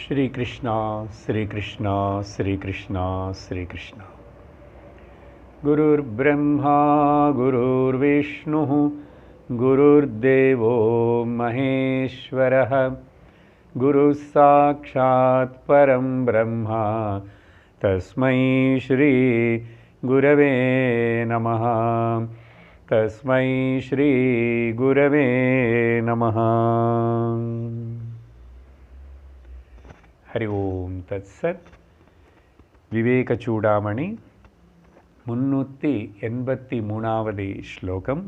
श्री कृष्णा श्री कृष्णा श्री कृष्णा श्री कृष्णा। गुरुर्ब्रह्मा गुरुर्विष्णुः गुरुर्देवो महेश्वरः गुरुः साक्षात् परं ब्रह्म तस्मै श्री गुरवे नमः। तस्मै श्री गुरवे नमः। हरि ओम तत्सत्। विवेक चूडामणि 383வது श्लोकम्।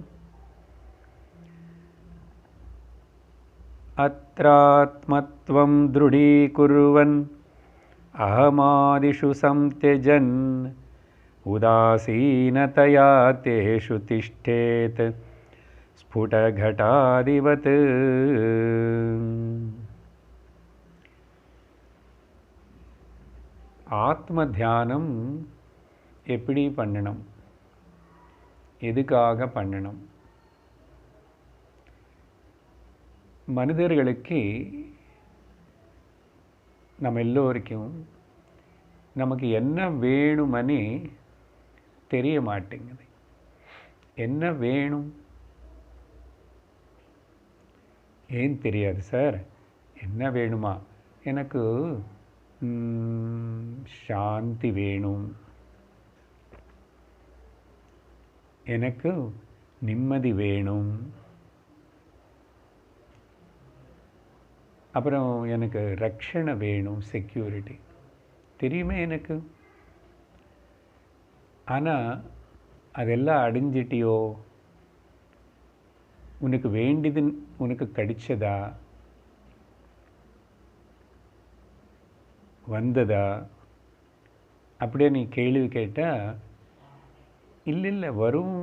अत्रात्मत्वं दृढीकुर्वन् अहमादिषु संत्यजन् उदासीनतया तेषु तिष्ठेत् स्फुटघटादिवत्। ஆத்ம தியானம் எப்படி பண்ணணும், எதுக்காக பண்ணணும்? மனிதர்களுக்கு நம்ம எல்லோருக்கும் நமக்கு என்ன வேணுமனே தெரிய மாட்டேங்குது. என்ன வேணும் ஏன் தெரியாது சார்? என்ன வேணுமா? எனக்கு சாந்தி வேணும், எனக்கு நிம்மதி வேணும், அப்புறம் எனக்கு ரட்சணை வேணும், செக்யூரிட்டி தெரியுமே எனக்கு. ஆனால் அதெல்லாம் அடைஞ்சிட்டியோ? உனக்கு வேண்டியது உனக்கு கிடைச்சதா, வந்ததா? அப்படியே நீ கேள்வி கேட்டால் இல்லை வரும்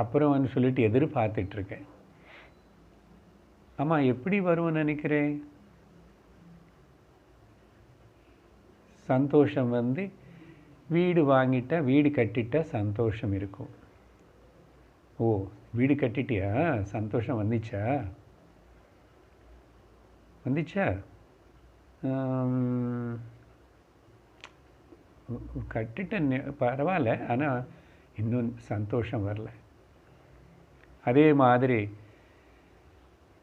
அப்புறம்னு சொல்லிட்டு எதிர்பார்த்துட்ருக்கேன். ஆமாம், எப்படி வரும்னு நினைக்கிறேன்? சந்தோஷம் வந்து வீடு வாங்கிட்டா, வீடு கட்டிட்டா சந்தோஷம் இருக்கும். ஓ, வீடு கட்டிட்டியா? சந்தோஷம் வந்துச்சா? கட்டிட்ட பரவாயில்ல, ஆனால் இன்னும் சந்தோஷம் வரல. அதே மாதிரி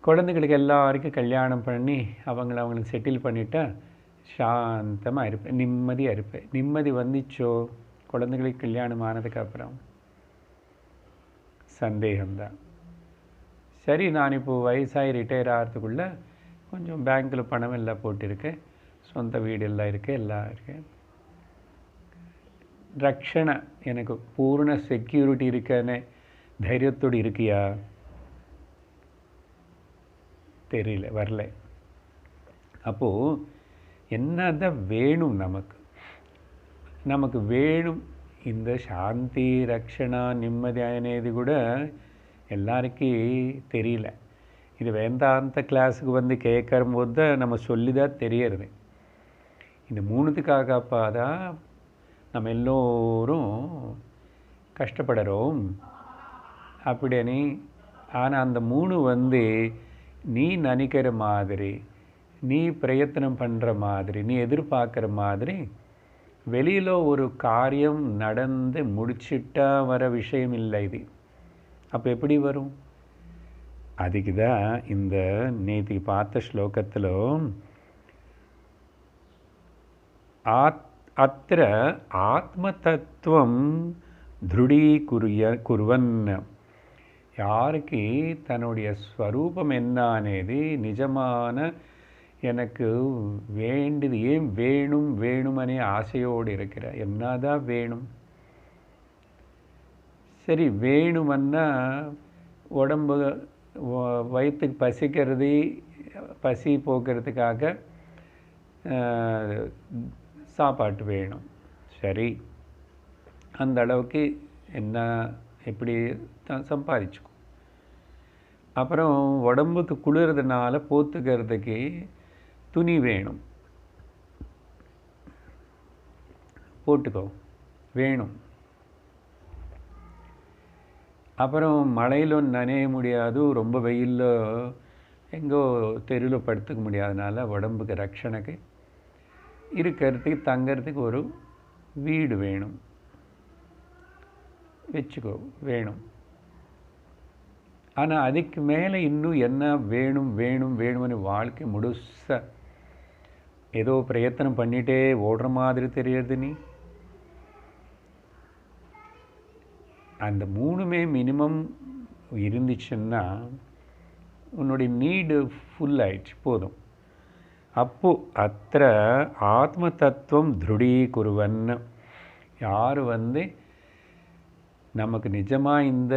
குழந்தைகளுக்கு எல்லாருக்கும் கல்யாணம் பண்ணி அவங்களுக்கு செட்டில் பண்ணிட்டா சாந்தமாக இருப்பேன், நிம்மதியாக இருப்பேன். நிம்மதி வந்துச்சோ? குழந்தைகளுக்கு கல்யாணம் ஆனதுக்கப்புறம் சந்தேகம்தான். சரி, நான் இப்போது வயசாகி ரிட்டையர் ஆகிறதுக்குள்ளே கொஞ்சம் பேங்க்கில் பணம் எல்லாம் போட்டிருக்கேன், சொந்த வீடு எல்லாம் இருக்குது, எல்லாம் இருக்குது. ரட்சணை எனக்கு பூர்ண செக்யூரிட்டி இருக்கன்னு தைரியத்தோடு இருக்கியா? தெரியல, வரல. அப்போது என்னதான் வேணும் நமக்கு? நமக்கு வேணும் இந்த சாந்தி, ரட்சணா, நிம்மதி అనేది కూడా எல்லாருக்கும் தெரியல. இது வேதாந்த கிளாஸுக்கு வந்து கேட்கும்போது தான் நம்ம சொல்லி தான் தெரியறது. இந்த மூணுத்துக்காகப்பா தான் நம்ம எல்லோரும் கஷ்டப்படுறோம் அப்படின்னு. ஆனால் அந்த மூணு வந்து நீ நினைக்கிற மாதிரி, நீ பிரயத்தனம் பண்ணுற மாதிரி, நீ எதிர்பார்க்குற மாதிரி வெளியில் ஒரு காரியம் நடந்து முடிச்சிட்டா வர விஷயம் இல்லை இது. அப்போ எப்படி வரும்? அதுக்கு தான் இந்த நேற்று பார்த்த ஸ்லோகத்தில் அத்திர ஆத்ம தத்துவம் திருடீகுர்வன். யாருக்கு தன்னுடைய ஸ்வரூபம் என்ன అనేది நிஜமான எனக்கு வேண்டியது ஏன் வேணுமனே ஆசையோடு இருக்கிற, என்னதான் வேணும்? சரி, வேணுமன்னா உடம்பு வயிற்றுக்கு பசிக்கிறது, பசி போக்குறதுக்காக சாப்பாட்டு வேணும். சரி, அந்த அளவுக்கு என்ன எப்படி சம்பாதிச்சுக்கும். அப்புறம் உடம்புக்கு குளிர்றதுனால போத்துக்கிறதுக்கு துணி வேணும், போட்டுக்கோ வேணும். அப்புறம் மழையில் நனைய முடியாது, ரொம்ப வெயிலில் எங்கோ தெருவில் படுத்துக்க முடியாதனால உடம்புக்கு ரட்சணைக்கு இருக்கிறதுக்கு தங்கிறதுக்கு ஒரு வீடு வேணும், வச்சுக்கோ வேணும். ஆனால் அதுக்கு மேலே இன்னும் என்ன வேணும் வேணும் வேணும்னு வாழ்க்கை முழுச ஏதோ பிரயத்தனம் பண்ணிகிட்டே ஓடுற மாதிரி தெரியுது. நீ அந்த மூணுமே மினிமம் இருந்துச்சுன்னா உன்னுடைய நீடு ஃபுல் ஆயிடுச்சு, போதும். அப்போ அத்த ஆத்ம தத்துவம் திருடீகுருவன். யார் நமக்கு நிஜமாக இந்த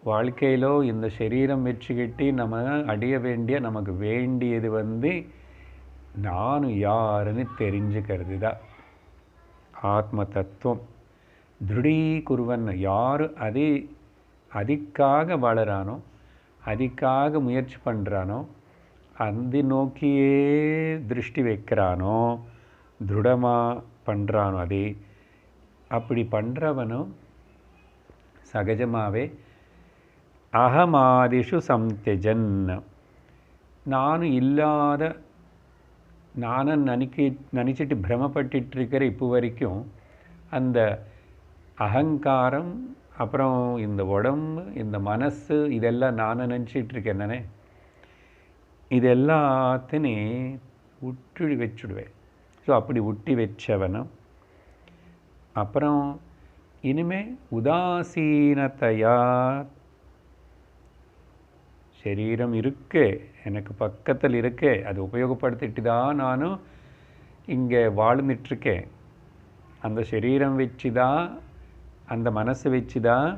வாழ்க்கையிலோ இந்த சரீரம் வச்சுக்கிட்டு நம்ம அடைய வேண்டிய நமக்கு வேண்டியது நானும் யாருன்னு தெரிஞ்சுக்கிறது தான் ஆத்ம தத்துவம். திருடீகுருவன் யார் அதுக்காக வளரானோ, அதுக்காக முயற்சி பண்ணுறானோ, அந்த நோக்கியே திருஷ்டி வைக்கிறானோ, திருடமாக பண்ணுறானோ, அதே அப்படி பண்ணுறவனும் சகஜமாகவே அகமாதிஷு சம்தெஜன், நானும் இல்லாத நானும் நினச்சிட்டு பிரமப்பட்டுருக்கிற இப்போ வரைக்கும் அந்த அகங்காரம், அப்புறம் இந்த உடம்பு, இந்த மனசு, இதெல்லாம் நான் நினச்சிட்ருக்கேன் நானே, இது எல்லாத்தையும் விட்டு வச்சுடுவேன். ஸோ அப்படி விட்டு வச்சவனும் அப்புறம் இனிமே உதாசீனத்தையா, சரீரம் இருக்கே, எனக்கு பக்கத்தில் இருக்கே, அது உபயோகப்படுத்திட்டு தான் நானும் இங்கே வாழ்ந்துட்டுருக்கேன். அந்த சரீரம் வச்சு தான், அந்த மனசை வச்சு தான்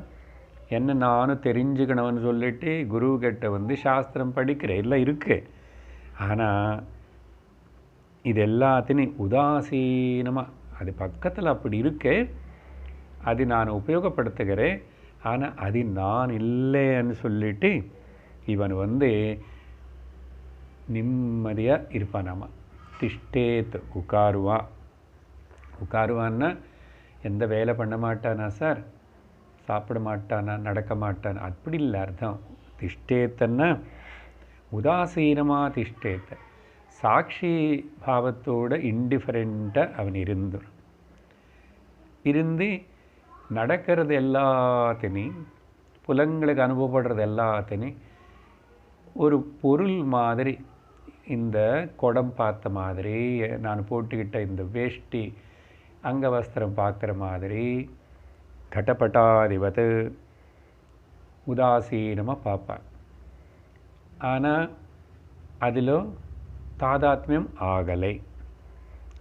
என்ன நானும் தெரிஞ்சுக்கணும்னு சொல்லிட்டு குருக்கிட்ட சாஸ்திரம் படிக்கிறேன், எல்லாம் இருக்கு. ஆனால் இது எல்லாத்தையும் உதாசீனமாக, அது பக்கத்தில் அப்படி இருக்கு, அது நான் உபயோகப்படுத்துகிறேன், ஆனால் அது நான் இல்லைன்னு சொல்லிட்டு இவன் நிம்மதியாக இருப்பானாமா. திஷ்டேத் உட்காருவான். உட்காருவான்னா எந்த வேலை பண்ண மாட்டானா சார், சாப்பிட மாட்டானா, நடக்க மாட்டானா, அப்படி இல்லை அர்த்தம். திஷ்டேத்தன்னா உதாசீனமாக திஷ்டேத்த, சாட்சி பாவத்தோட இன்டிஃபரெண்ட்டாக அவன் இருந்து நடக்கிறது எல்லாத்தையும், புலங்களுக்கு அனுபவப்படுறது எல்லாத்தையும் ஒரு பொருள் மாதிரி, இந்த குடம் பார்த்த மாதிரி, நான் போட்டுக்கிட்ட இந்த வேஷ்டி அங்கவஸ்திரம் பார்க்குற மாதிரி, கடப்பட்டாதிபத்து உதாசீனமாக பார்ப்பான். ஆனால் அதில் தாதாத்மியம் ஆகலை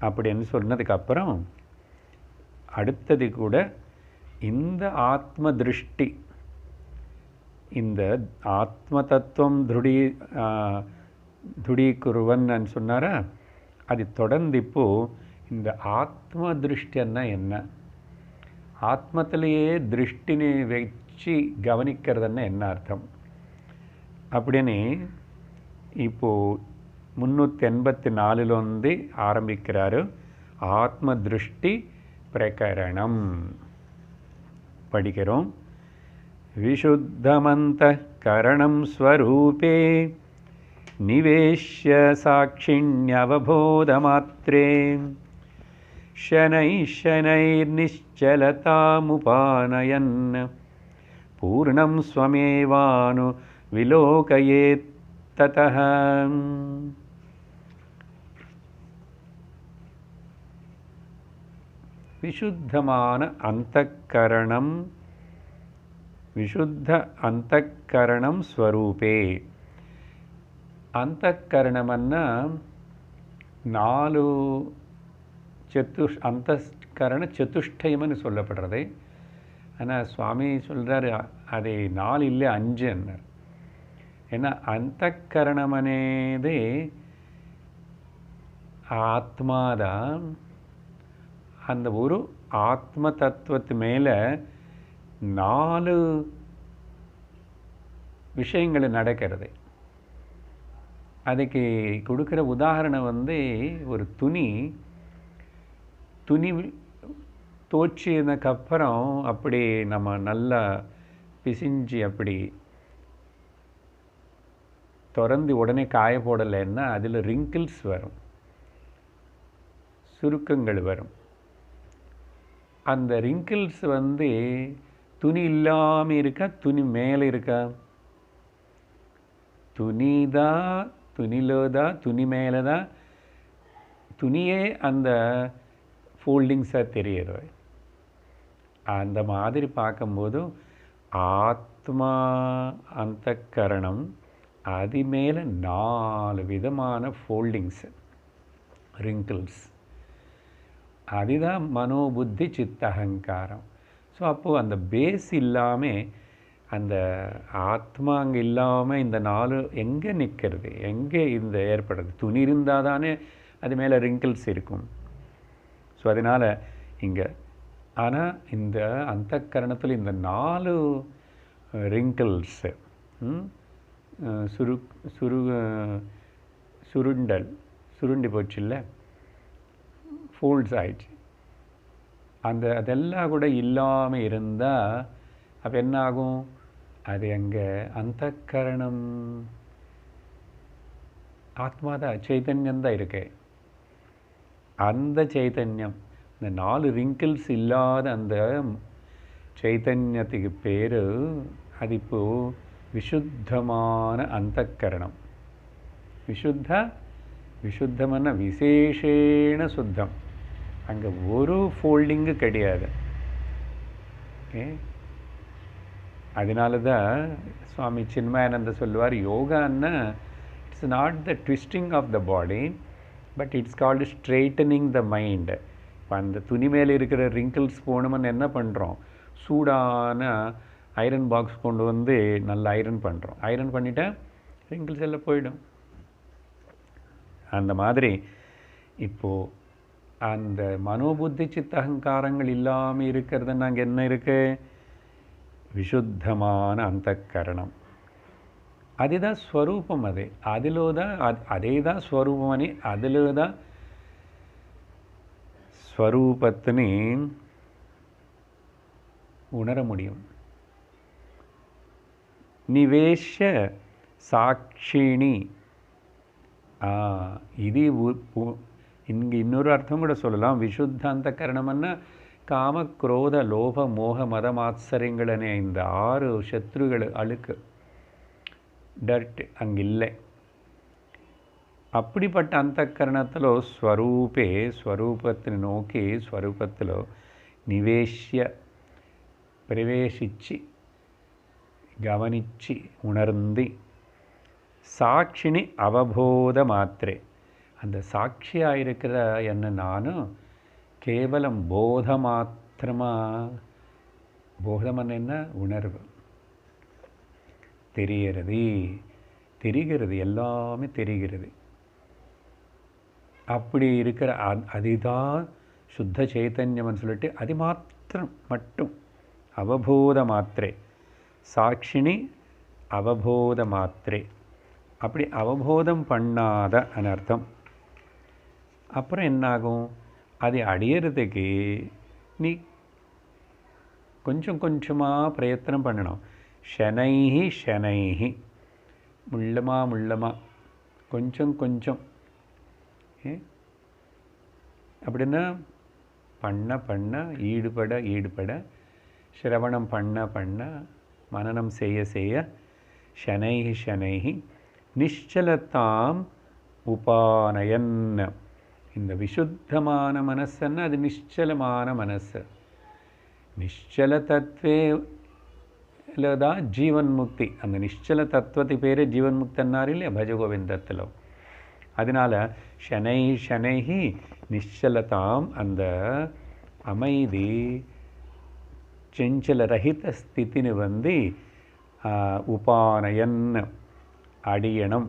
அப்படின்னு சொன்னதுக்கப்புறம் அடுத்தது கூட இந்த ஆத்ம திருஷ்டி, இந்த ஆத்ம தத்துவம் திருடீகுருவன் சொன்னாரா, அது தொடர்ந்து இப்போது இந்த ஆத்ம திருஷ்டின்னா என்ன, ஆத்மத்திலேயே திருஷ்டினை வச்சு கவனிக்கிறதுன்னா என்ன அர்த்தம் அப்படின்னு இப்போது 384 ஆரம்பிக்கிறாரு. ஆத்ம திருஷ்டி பிரகரணம் படிக்கிறோம். विशुद्धमन्तःकरणं स्वरूपे निवेश्य साक्षिण्यवबोधमात्रे शनैः शनैर्निश्चलतामुपानयन् पूर्णं स्वमेवानुविलोकयेत् ततः. विशुद्धमान अंतःकरणं विशुद्ध अंतःकरणं स्वरूपे. अंतःकरणमन्ना नालु अंतःकरण चतुष्टयमनु சொல்லப்படுறது. ஆனால் சுவாமி சொல்கிறாரு அது 4 இல்லை 5 என்னார். ஏன்னா அந்தக்கரணம் అనేది ஆத்மாதான். அந்த ஒரு ஆத்ம தத்துவத்து மேலே 4 விஷயங்கள் நடக்கிறது. அதுக்கு கொடுக்குற உதாரணம் ஒரு துணி துவச்சினதுக்கப்புறம் அப்படி நம்ம நல்லா பிசிஞ்சு அப்படி திறந்து உடனே காய போடலைன்னா அதில் ரிங்கிள்ஸ் வரும், சுருக்கங்கள் வரும். அந்த ரிங்கிள்ஸ் துணி இல்லாமல் இருக்கா, துணி மேலே இருக்கா? துணிதா, துணிலோதா, துணி மேலேதா, துணியே அந்த ஃபோல்டிங்ஸாக தெரியுது. அந்த மாதிரி பார்க்கும்போது ஆத்மா அந்தக்கரணம் அது மேலே 4 விதமான ஃபோல்டிங்ஸ், ரிங்கிள்ஸ். அதுதான் மனோபுத்தி சித்தகங்காரம். ஸோ அப்போது அந்த பேஸ் இல்லாமல், அந்த ஆத்மா அங்கே இல்லாமல் இந்த 4 எங்கே நிற்கிறது, எங்கே இந்த ஏற்படுறது? துணி இருந்தால் தானே அது மேலே ரிங்கிள்ஸ் இருக்கும். ஸோ அதனால் இங்கே ஆனால் இந்த அந்தக்கரணத்தில் இந்த 4 ரிங்கிள்ஸு, சுருண்டி போச்சு இல்லை, ஃபோல்ட்ஸ் ஆயிடுச்சு. அதெல்லாம் கூட இல்லாமல் இருந்தால் அப்போ என்ன ஆகும்? அது அங்கே அந்தக்கரணம் ஆத்மா தான், சைத்தன்யந்தான் இருக்கு. அந்த சைத்தன்யம், இந்த 4 ரிங்கிள்ஸ் இல்லாத அந்த சைத்தன்யத்துக்கு பேர் அது இப்போது விசுத்தமான அந்தக்கரணம். விசுத்தமான விசேஷேன சுத்தம். அங்கே ஒரு ஃபோல்டிங்கு கிடையாது. ஓகே, அதனால தான் சுவாமி சின்மயானந்த சொல்லுவார், யோகான்னா it's not the twisting of the body, but it's called straightening the mind. இப்போ அந்த துணி மேலே இருக்கிற ரிங்கிள்ஸ் போகணுமென்னு என்ன பண்ணுறோம்? சூடான ஐரன் பாக்ஸ் கொண்டு நல்லா ஐரன் பண்ணுறோம். ஐரன் பண்ணிவிட்டா ரிங்கிள்ஸ் எல்லாம் போயிடும். அந்த மாதிரி இப்போது அந்த மனோபுத்தி சித்தகங்காரங்கள் இல்லாமல் இருக்கிறது நாங்கள் என்ன இருக்குது? விசுத்தமான அந்தக்கரணம். அதுதான் ஸ்வரூபம். அதே தான் ஸ்வரூபம் అని அதில் தான் ஸ்வரூபத்தினை உணர முடியும். நிவேஷ சாட்சிணி. இது இங்கே இன்னொரு அர்த்தம் கூட சொல்லலாம். விசுத்த அந்தக்கரணம்னா காம குரோத லோப மோக மதமாத்சரியங்கள் அనే இந்த 6 சத்ருகள், அழுக்கு, டர்ட் அங்கே இல்லை. அப்படிப்பட்ட அந்தக்கரணத்தில் ஸ்வரூபத்தினை நோக்கி ஸ்வரூபத்தில் நிவேஷ்ய பிரவேசிச்சு கவனிச்சு உணர்ந்து சாட்சினி அவபோத மாத்திரை, அந்த சாட்சியாக இருக்கிற என்ன நானும் கேவலம் போத மாத்திரமாக, போதம் என்ன? உணர்வு, தெரிகிறது, எல்லாமே தெரிகிறது. அப்படி இருக்கிற அதுதான் சுத்த சைத்தன்யம்னு சொல்லிட்டு அது மாத்திரம் மட்டும் அவபோத மாத்திரை, சாட்சினி அவபோத மாத்திரை. அப்படி அவபோதம் பண்ணாத அனர்த்தம். அப்புறம் என்னாகும்? அதை அடையிறதுக்கு நீ கொஞ்சம் கொஞ்சமாக பிரயத்தனம் பண்ணணும். ஷனைஹி முள்ளமா கொஞ்சம் கொஞ்சம். அப்படின்னா பண்ண ஈடுபட சிரவணம் பண்ண மனனம் செய்ய ஷனைஹி நிಶ್ಚலதாம் உபானயன். இந்த விசுத்தமான மனசுன்னா அது நிಶ್ಚலமான மனசு. நிಶ್ಚல தத்துவத்தில் தான் ஜீவன் முக்தி. அந்த நிಶ್ಚல தத்துவத்துக்கு பேர் ஜீவன் முக்தன்னார் இல்லையா பஜகோவிந்தத்தில். அதனால் ஷனைஹி நிಶ್ಚலதாம், அந்த அமைதி செஞ்சல ரஹித ஸ்திதின்னு உபானயன் அடியணும்.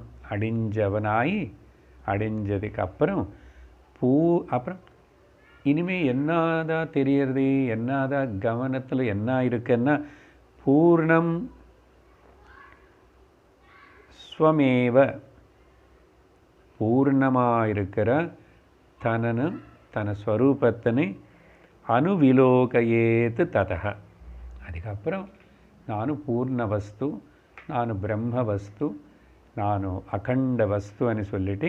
அடிஞ்சதுக்கு அப்புறம் அப்புறம் இனிமேல் என்னதான் தெரியறது, என்னதான் கவனத்தில் என்ன இருக்குன்னா பூர்ணம் ஸ்வமேவ, பூர்ணமாக இருக்கிற தன ஸ்வரூபத்தினை அனுவிலோகையேத்து ததக. அதுக்கப்புறம் நானும் பூர்ண வஸ்து, நான் பிரம்ம வஸ்து, நானும் அகண்ட வஸ்துன்னு சொல்லிட்டு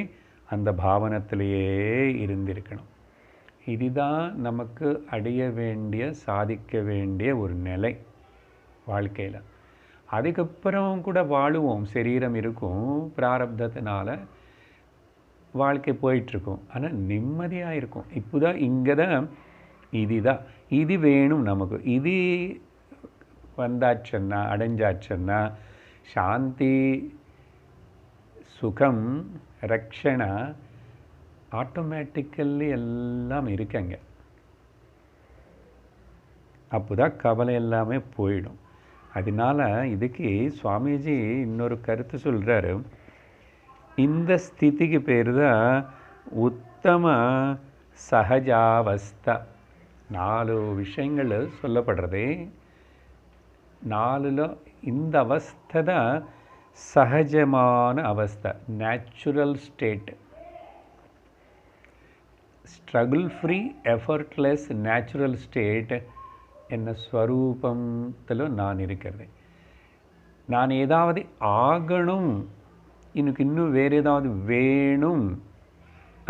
அந்த பாவனத்திலேயே இருந்திருக்கணும். இதுதான் நமக்கு அடைய வேண்டிய, சாதிக்க வேண்டிய ஒரு நிலை வாழ்க்கையில். அதுக்கப்புறம் கூட வாழுவோம், சரீரம் இருக்கும், பிராரப்தத்தினால வாழ்க்கை போயிட்டுருக்கும். ஆனால் நிம்மதியாக இருக்கும். இப்போ தான் இங்கே தான் இதுதான் இது வேணும் நமக்கு. இது வந்தாச்சுன்னா, அடைஞ்சாச்சுன்னா சாந்தி, சுகம், ரக்ஷணா ஆட்டோமேட்டிக்கல்லி எல்லாம் இருக்குங்க. அப்போ தான் கவலை எல்லாமே போயிடும். அதனால் இதுக்கு சுவாமிஜி இன்னொரு கருத்து சொல்கிறாரு. இந்த ஸ்திதிக்கு பேர் தான் உத்தம சகஜாவஸ்தா. 4 விஷயங்கள் சொல்லப்படுறது. 4ல் இந்த அவஸ்தை தான் சகஜமான அவஸ்தை, natural state. Struggle free, effortless natural state என்ன ஸ்வரூபத்தில் நான் இருக்கிறது. நான் ஏதாவது ஆகணும், எனக்கு இன்னும் வேறு ஏதாவது வேணும்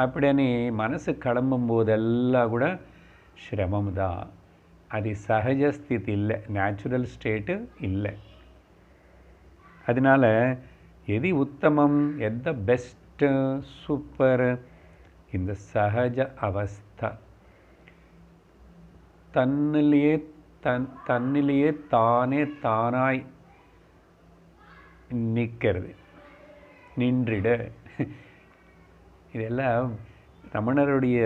அப்படின்னு மனசு கிளம்பும் போதெல்லாம் கூட சிரமம் தான். அது சகஜ ஸ்திதி இல்லை, நேச்சுரல் ஸ்டேட்டு இல்லை. அதனால் எது உத்தமம், எந்த பெஸ்ட்டு, சூப்பர், இந்த சகஜ அவஸ்தா. தன்னிலேயே தானே தானாய் நிற்கிறது, நின்றிட. இதெல்லாம் ரமணருடைய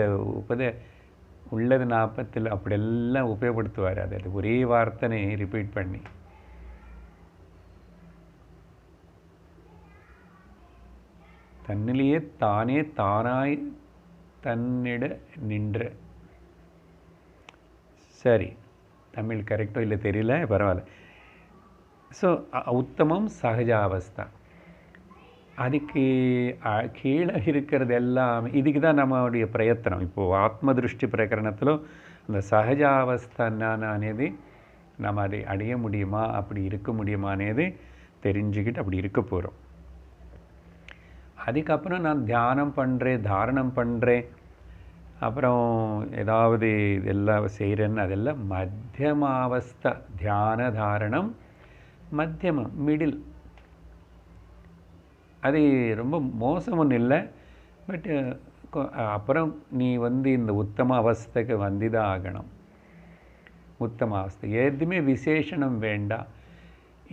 உள்ளது 40 அப்படியெல்லாம் உபயோகப்படுத்துவார். அது ஒரே வார்த்தனை ரிப்பீட் பண்ணி. தன்னிலேயே தானே தானாய் தன்னிட நின்ற. சரி, தமிழ் கரெக்டோ இல்லை தெரியல, பரவாயில்ல. ஸோ உத்தமம் சகஜாவஸ்தா. அதுக்கு கீழே இருக்கிறது எல்லாமே இதுக்கு தான் நம்மளுடைய பிரயத்தனம். இப்போது ஆத்ம திருஷ்டி பிரகரணத்தில் அந்த சகஜாவஸ்தா என்னது, நம்ம அதை அடைய முடியுமா, அப்படி இருக்க முடியுமானது தெரிஞ்சுக்கிட்டு அப்படி இருக்க போகிறோம். அதுக்கப்புறம் நான் தியானம் பண்ணுறேன், தாரணம் பண்ணுறேன், அப்புறம் ஏதாவது இதெல்லாம் செய்கிறேன்னு அதெல்லாம் மத்தியமாவஸ்தா. தியான தாரணம் மத்தியமம், மிடில். அது ரொம்ப மோசம் ஒன்றும் இல்லை. பட் அப்புறம் நீ இந்த உத்தம அவஸ்தைக்கு வந்துதான் ஆகணும். உத்தம அவஸ்தை எதுவுமே விசேஷனம் வேண்டாம்.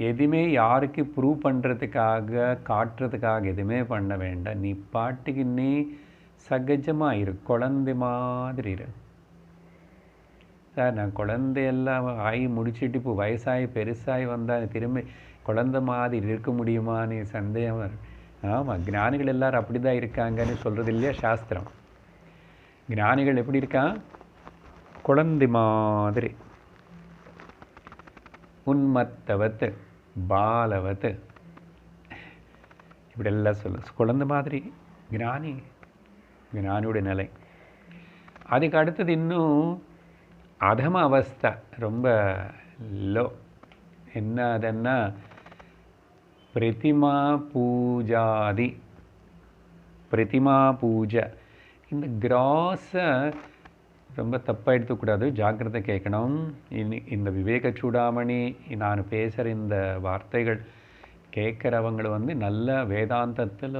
எதுவுமே யாருக்கு ப்ரூவ் பண்ணுறதுக்காக, காட்டுறதுக்காக எதுவுமே பண்ண வேண்டாம். நீ பாட்டுக்கு நீ சகஜமாக இரு, குழந்தை மாதிரி இரு. சார், நான் குழந்தையெல்லாம் ஆகி முடிச்சுட்டு இப்போ வயசாகி பெருசாகி வந்தால் திரும்ப குழந்தை மாதிரி இருக்க முடியுமான்னு சந்தேகம் வரும். ஆமாம், ஞானிகள் எல்லாரும் அப்படி தான் இருக்காங்கன்னு சொல்கிறது இல்லையா சாஸ்திரம். ஞானிகள் எப்படி இருக்கான்? குழந்தை மாதிரி. உன்மத்தவத்து பாலவத்து இப்படி எல்லாம் சொல்ல. குழந்தை மாதிரி ஞானி, ஞானியோட நிலை. அதுக்கு அடுத்தது இன்னும் அதம அவஸ்தை, ரொம்ப லோ. என்ன அதுன்னா பிரதிமா பூஜாதி. பிரதிமா பூஜை. இந்த கிராஸை ரொம்ப தப்பாக எடுத்துக்கூடாது, ஜாக்கிரதை கேட்கணும். இந்த விவேக சூடாமணி நான் பேசுகிற இந்த வார்த்தைகள் கேட்குறவங்களை நல்ல வேதாந்தத்தில்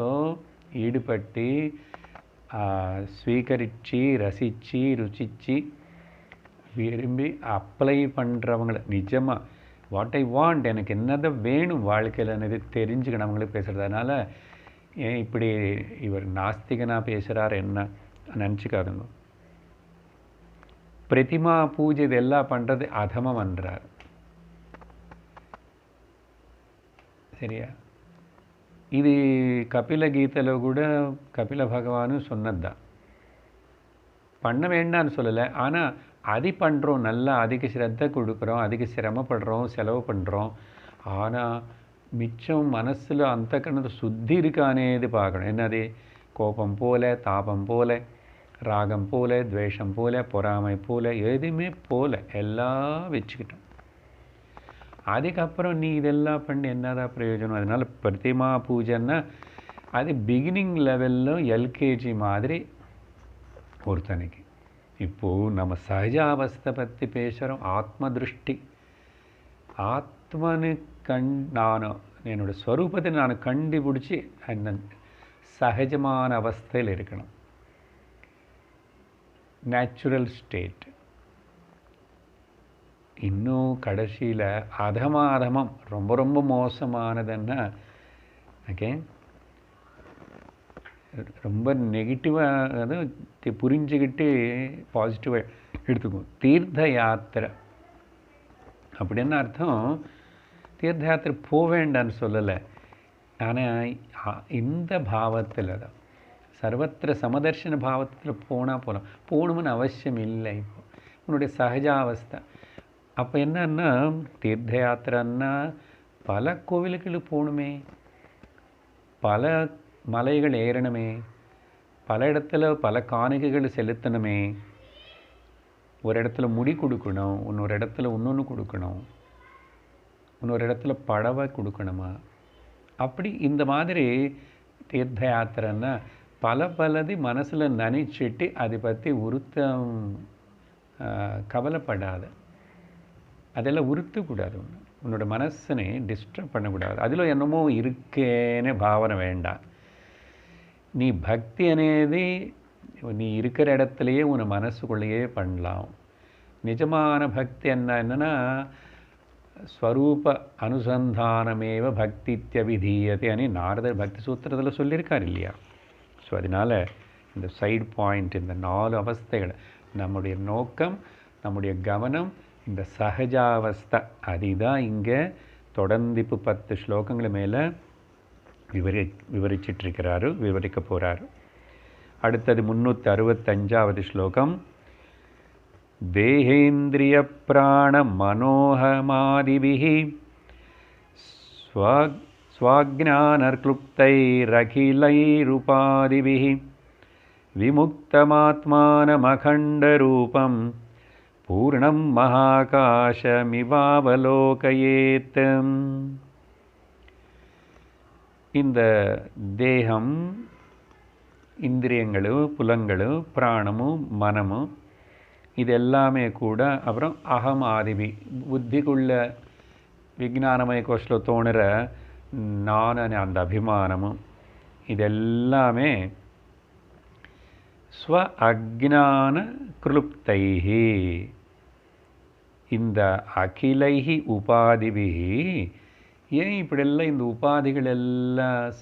ஈடுபட்டு ஸ்வீகரித்து, ரசித்து, ருச்சித்து, விரும்பி அப்ளை பண்ணுறவங்களை நிஜமாக வாட் ஐ வாண்ட், எனக்கு என்னதான் வேணும் வாழ்க்கையில்னது தெரிஞ்சுக்கணவங்களுக்கு பேசுகிறதுனால ஏன் இப்படி இவர் நாஸ்திகனாக பேசுகிறார் என்ன நினச்சிக்காதுங்க. பிரதிமா பூஜை இதெல்லாம் பண்ணுறது அதமம் பண்ணுறார். சரியா? இது கபில கீதையில் கூட கபில பகவானும் சொன்னது தான். பண்ண வேண்டான்னு சொல்லலை, ஆனால் அது பண்ணுறோம், நல்லா அதுக்கு ஸ்ரத்தை கொடுக்குறோம், அதுக்கு சிரமப்படுறோம், செலவு பண்ணுறோம். ஆனால் மிச்சம் மனசில் அந்த கணத்தை சுத்தி இருக்கானேது பார்க்கணும். என்னது? கோபம் போல, தாபம் போல, ராகம் போல, துவேஷம் போல, பொறாமை போல, எதுவுமே போல எல்லாம் வச்சுக்கிட்டோம். அதுக்கப்புறம் நீ இதெல்லாம் பண்ணி என்னதான் பிரயோஜனம்? அதனால் பிரதிமா பூஜைன்னா அது பிகினிங் லெவலில் எல்கேஜி மாதிரி ஒருத்தனுக்கு. இப்போது நம்ம சகஜாவஸ்தை பற்றி பேசுகிறோம். ஆத்ம திருஷ்டி, ஆத்மனு நான் என்னோடய ஸ்வரூபத்தை நான் கண்டுபிடிச்சி அந்த சகஜமான அவஸ்தையில் இருக்கணும். Natural state. இன்னும் கடைசியில் அதமம் ரொம்ப ரொம்ப மோசமானதுன்னா ஓகே, ரொம்ப நெகட்டிவாக அதை புரிஞ்சுக்கிட்டு பாசிட்டிவாக எடுத்துக்கும். தீர்த்த யாத்திரை அப்படின்னு அர்த்தம். தீர்த்த யாத்திரை போக வேண்டான்னு சொல்லலை, ஆனால் இந்த பாவத்தில் தான் சர்வத்திர சமதர்ஷன பாவத்தில் போனால் போகணும்னு அவசியம் இல்லை. இப்போ உன்னுடைய சகஜாவஸ்தை. அப்போ என்னன்னா தீர்த்த யாத்திரைன்னா பல கோவிலுக்கு போகணுமே, பல மலைகள் ஏறணுமே, பல இடத்துல பல காணிக்கைகள் செலுத்தணுமே, ஒரு இடத்துல முடி கொடுக்கணும், இன்னொரு இடத்துல இன்னொன்று கொடுக்கணும், இன்னொரு இடத்துல படவை கொடுக்கணுமா, அப்படி இந்த மாதிரி தீர்த்த யாத்திரைன்னா பலது மனசில் நினைச்சிட்டு அதை பற்றி உருத்தம் கவலைப்படாத, அதெல்லாம் உறுத்தக்கூடாது. உன்னோட மனசனை டிஸ்டர்ப் பண்ணக்கூடாது. அதில் என்னமோ இருக்கேன்னு பாவனை வேண்டாம். நீ பக்தி అనేది நீ இருக்கிற இடத்துலையே உன் மனசுக்குள்ளேயே பண்ணலாம். நிஜமான பக்தி என்னன்னா ஸ்வரூப அனுசந்தானமேவ பக்தித்யபிதீயத்தை అని நாரதர் பக்தி சூத்திரத்தில் சொல்லியிருக்கார் இல்லையா? ஸோ அதனால் இந்த சைடு பாயிண்ட், இந்த 4 அவஸ்தைகள், நம்முடைய நோக்கம், நம்முடைய கவனம் இந்த சகஜாவஸ்தை, அதுதான் இங்கே தொடர்ந்து இப்போ 10 ஸ்லோகங்கள் மேலே விவரிக்க போகிறாரு. அடுத்தது 365வது ஸ்லோகம். தேஹேந்திரிய பிராண மனோஹமாதிபிஹ ஸ்வாக்ஞானக்லுப்தைரகிலைருபாதிபிஹ விமுக்தமாத்மானமகண்டரூபம் பூர்ணம் மகாகாசமிவாவலோகயேத். இந்த தேகம், இந்திரியங்களு, புலங்களு, பிராணமு, மனமு, இது எல்லாமே கூட, அப்புறம் அகம் ஆதிபி, புத்திக்குள்ள விஜானமய கோஷத்தில் தோணுற நான் அந்த அபிமானமும், இதெல்லாமே ஸ்வ அஜ்ஞான கிருப்தைஹி, இந்த அகிலைஹி உபாதிபிஹி. ஏன் இப்படியெல்லாம் இந்த உபாதிகள் எல்லாம்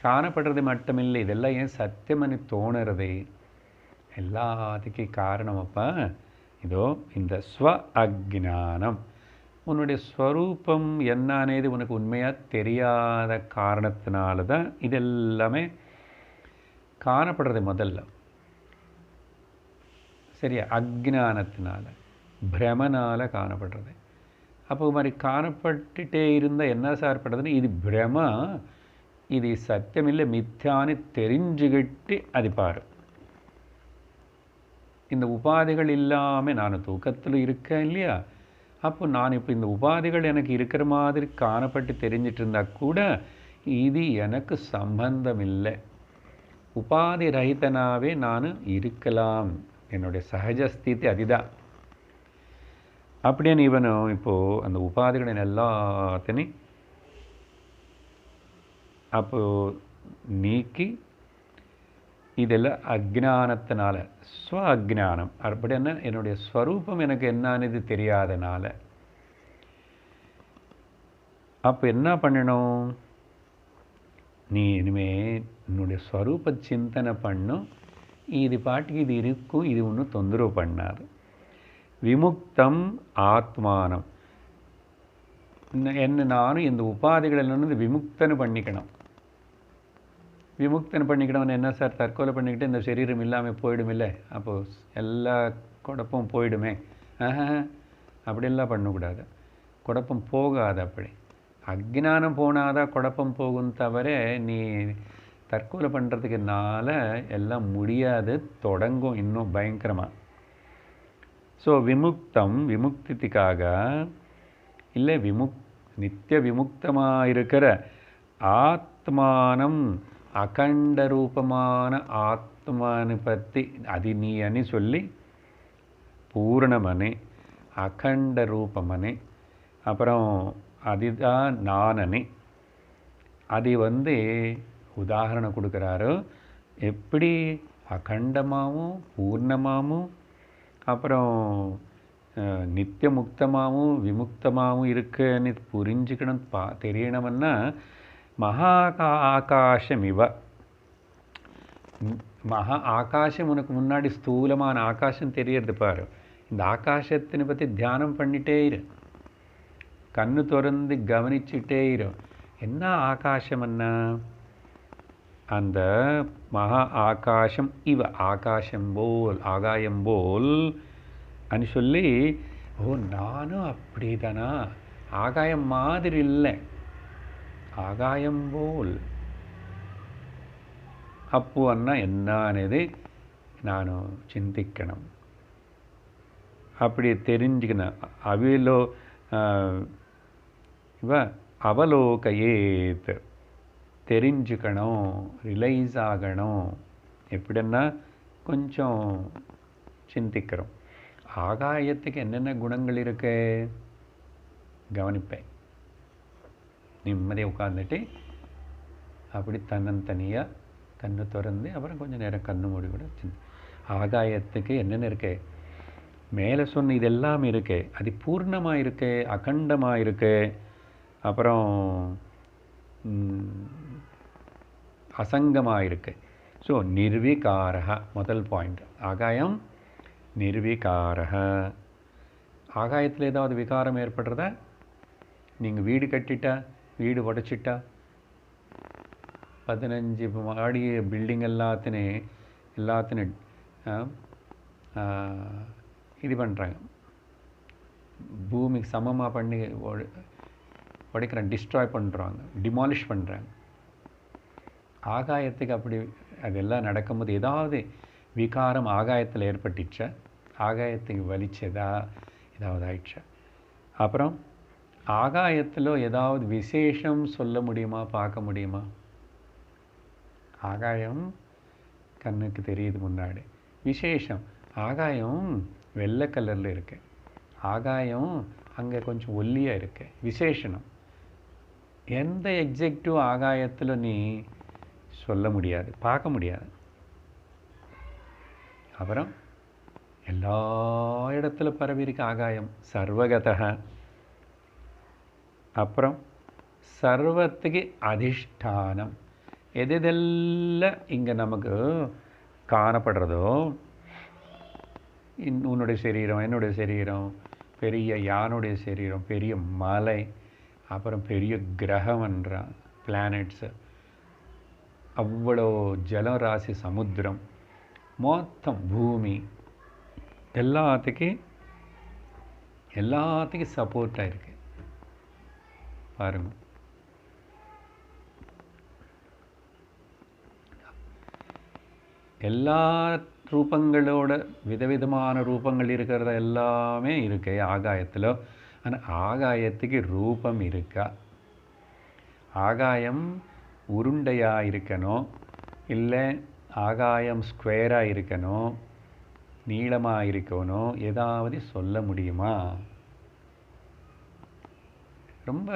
காணப்படுறது மட்டுமில்லை, இதெல்லாம் ஏன் சத்தியம்னு தோணுறது? எல்லாத்துக்கும் காரணம் அப்போ இதோ இந்த ஸ்வ அஜ்ஞானம். உன்னுடைய ஸ்வரூபம் என்ன అనేది உனக்கு உண்மையாக தெரியாத காரணத்தினால தான் இதெல்லாமே காணப்படுறது. முதல்ல சரியா, அஜ்ஞானத்தினால, பிரமனால் காணப்படுறது. அப்போ மாதிரி காணப்பட்டுட்டே இருந்தால் என்ன சார்படுறதுன்னு, இது பிரம, இது சத்தியமில்லை, மித்யான்னு தெரிஞ்சுக்கிட்டு அது பாரு. இந்த உபாதிகள் இல்லாமல் நான் தூக்கத்தில் இருக்கேன் இல்லையா? அப்போ நான் இப்போ இந்த உபாதிகள் எனக்கு இருக்கிற மாதிரி காணப்பட்டு தெரிஞ்சிட்டு இருந்தால் கூட இது எனக்கு சம்பந்தம் இல்லை. உபாதி ரஹிதனாகவே நான் இருக்கலாம். என்னுடைய சகஜஸ்திதி அதுதான். அப்படியே இவனும் இப்போது அந்த உபாதிகளின் எல்லாத்தையும் அப்போது நீக்கி, இதெல்லாம் அஜ்ஞானத்தினால, ஸ்வ அஜ்ஞானம் அப்படின்னா என்னுடைய ஸ்வரூபம் எனக்கு என்னன்னு தெரியாதனால. அப்போ என்ன பண்ணணும்? நீ இனிமேல் என்னுடைய ஸ்வரூப சிந்தனை பண்ணும். இது பாட்டுக்கு இது இருக்கும், இது ஒன்றும் தொந்தரவு பண்ணாது. விமுக்தம் ஆத்மானம், என்ன நானும் இந்த உபாதிகளிலிருந்து விமுக்தனை பண்ணிக்கணும். விமுக்தனை பண்ணிக்கணும்னு என்ன சார், தற்கொலை பண்ணிக்கிட்டு இந்த சரீரம் இல்லாமல் போயிடும் இல்லை, அப்போது எல்லா குழப்பம் போயிடுமே? அப்படியெல்லாம் பண்ணக்கூடாது. குழப்பம் போகாது. அப்படி அஜ்ஞானம் போனாதான் குழப்பம் போகும் தவிர நீ தற்கொலை பண்ணுறதுக்குனால எல்லாம் முடியாது, தொடங்கும் இன்னும் பயங்கரமாக. ஸோ விமுக்தம் விமுக்திக்காக இல்லை நித்திய விமுக்தமாக இருக்கிற ஆத்மானம் அகண்ட ரூபமான ஆத்மானு பற்றி அது நீ அனி சொல்லி பூர்ணமனே அகண்ட ரூபமனே அப்புறம் அதுதான் நானனே அது உதாரணம் கொடுக்குறாரு. எப்படி அகண்டமாகவும் பூர்ணமாகவும் அப்புறம் நித்திய முக்தமாகவும் விமுக்தமாகவும் இருக்குன்னு புரிஞ்சுக்கணும் தெரியணும்னா ஆகாசம் இவ ஆகாசம் உனக்கு முன்னாடி ஸ்தூலமான ஆகாசம் தெரியறது பாரு. இந்த ஆகாசத்தினை பற்றி தியானம் பண்ணிட்டே இரு, கண்ணு திறந்து கவனிச்சுட்டே இரு. என்ன ஆகாசம்னா அந்த ஆகாசம் இவ ஆகாசம் போல் ஆகாயம் போல் అని சொல்லி நானும் அப்படிதானா, ஆகாயம் மாதிரி இல்லை, ஆகாயம் போல் అప్పు అన్న என்ன అనేది நான் சிந்திக்கணும். அப்படி தெரிஞ்சுக்கணும். அவிலோ அவலோகையேத் தெரிஞ்சுக்கணும், ரிலைஸ் ஆகணும். எப்படின்னா கொஞ்சம் சிந்திக்கிறோம். ஆகாயத்துக்கு என்னென்ன குணங்கள் இருக்கு கவனிப்பேன். நிம்மதியாக உட்காந்துட்டு அப்படி தன்னந்தனியாக கண்ணு திறந்து அப்புறம் கொஞ்சம் நேரம் கண்ணு மூடி கூட ஆகாயத்துக்கு என்னென்ன இருக்கு மேலே சொன்ன இதெல்லாம் இருக்கு. அது பூர்ணமாக இருக்கு, அகண்டமாக இருக்கு, அப்புறம் அசங்கமாக இருக்கு. ஸோ நிர்விகாரக முதல் பாயிண்ட். ஆகாயம் நிர்விகாரக. ஆகாயத்தில் ஏதாவது விகாரம் ஏற்படுறதா? நீங்கள் வீடு கட்டிட்டா, வீடு உடைச்சிட்டா, 15 மாடி பில்டிங் எல்லாத்தினு இது பண்ணுறாங்க, பூமிக்கு சமமாக பண்ணி உடைக்கிறாங்க, டிஸ்ட்ராய் பண்ணுறாங்க, டிமாலிஷ் பண்ணுறாங்க. ஆகாயத்துக்கு அப்படி அதெல்லாம் நடக்கும்போது ஏதாவது விகாரம் ஆகாயத்தில் ஏற்பட்டுச்சா, ஆகாயத்துக்கு வலிச்சதா, ஏதாவது ஆயிடுச்சா? அப்புறம் ஆகாயத்தில் ஏதாவது விசேஷம் சொல்ல முடியுமா, பார்க்க முடியுமா? ஆகாயம் கண்ணுக்கு தெரியுது முன்னாடி. விசேஷம் ஆகாயம் வெள்ளை கலரில் இருக்கு, ஆகாயம் அங்கே கொஞ்சம் ஒல்லியாக இருக்கு. விசேஷனம் எந்த எக்ஸெக்டிவ் ஆகாயத்தில் நீ சொல்ல முடியாது, பார்க்க முடியாது. அப்புறம் எல்லா இடத்துல பரவி இருக்கு ஆகாயம், சர்வகதக. அப்புறம் சர்வத்துக்கு அதிஷ்டானம். எதெல்லாம் இங்கே நமக்கு காணப்படுறதோ, உன்னுடைய சரீரம், என்னுடைய சரீரம், பெரிய யானுடைய சரீரம், பெரிய மலை, அப்புறம் பெரிய கிரகம்ன்றான், பிளானட்ஸு, அவ்வளோ ஜலராசி, சமுத்திரம், மொத்தம் பூமி, எல்லாத்துக்கும் சப்போர்ட்டாக இருக்கு பாருங்க. எல்லா ரூபங்களோட விதவிதமான ரூபங்கள் இருக்கிறத எல்லாமே இருக்கு ஆகாயத்தில். ஆனால் ஆகாயத்துக்கு ரூபம் இருக்கா? ஆகாயம் உருண்டையாக இருக்கணும், இல்லை ஆகாயம் ஸ்கொயராக இருக்கணும், நீளமாக இருக்கணும், ஏதாவது சொல்ல முடியுமா? ரொம்ப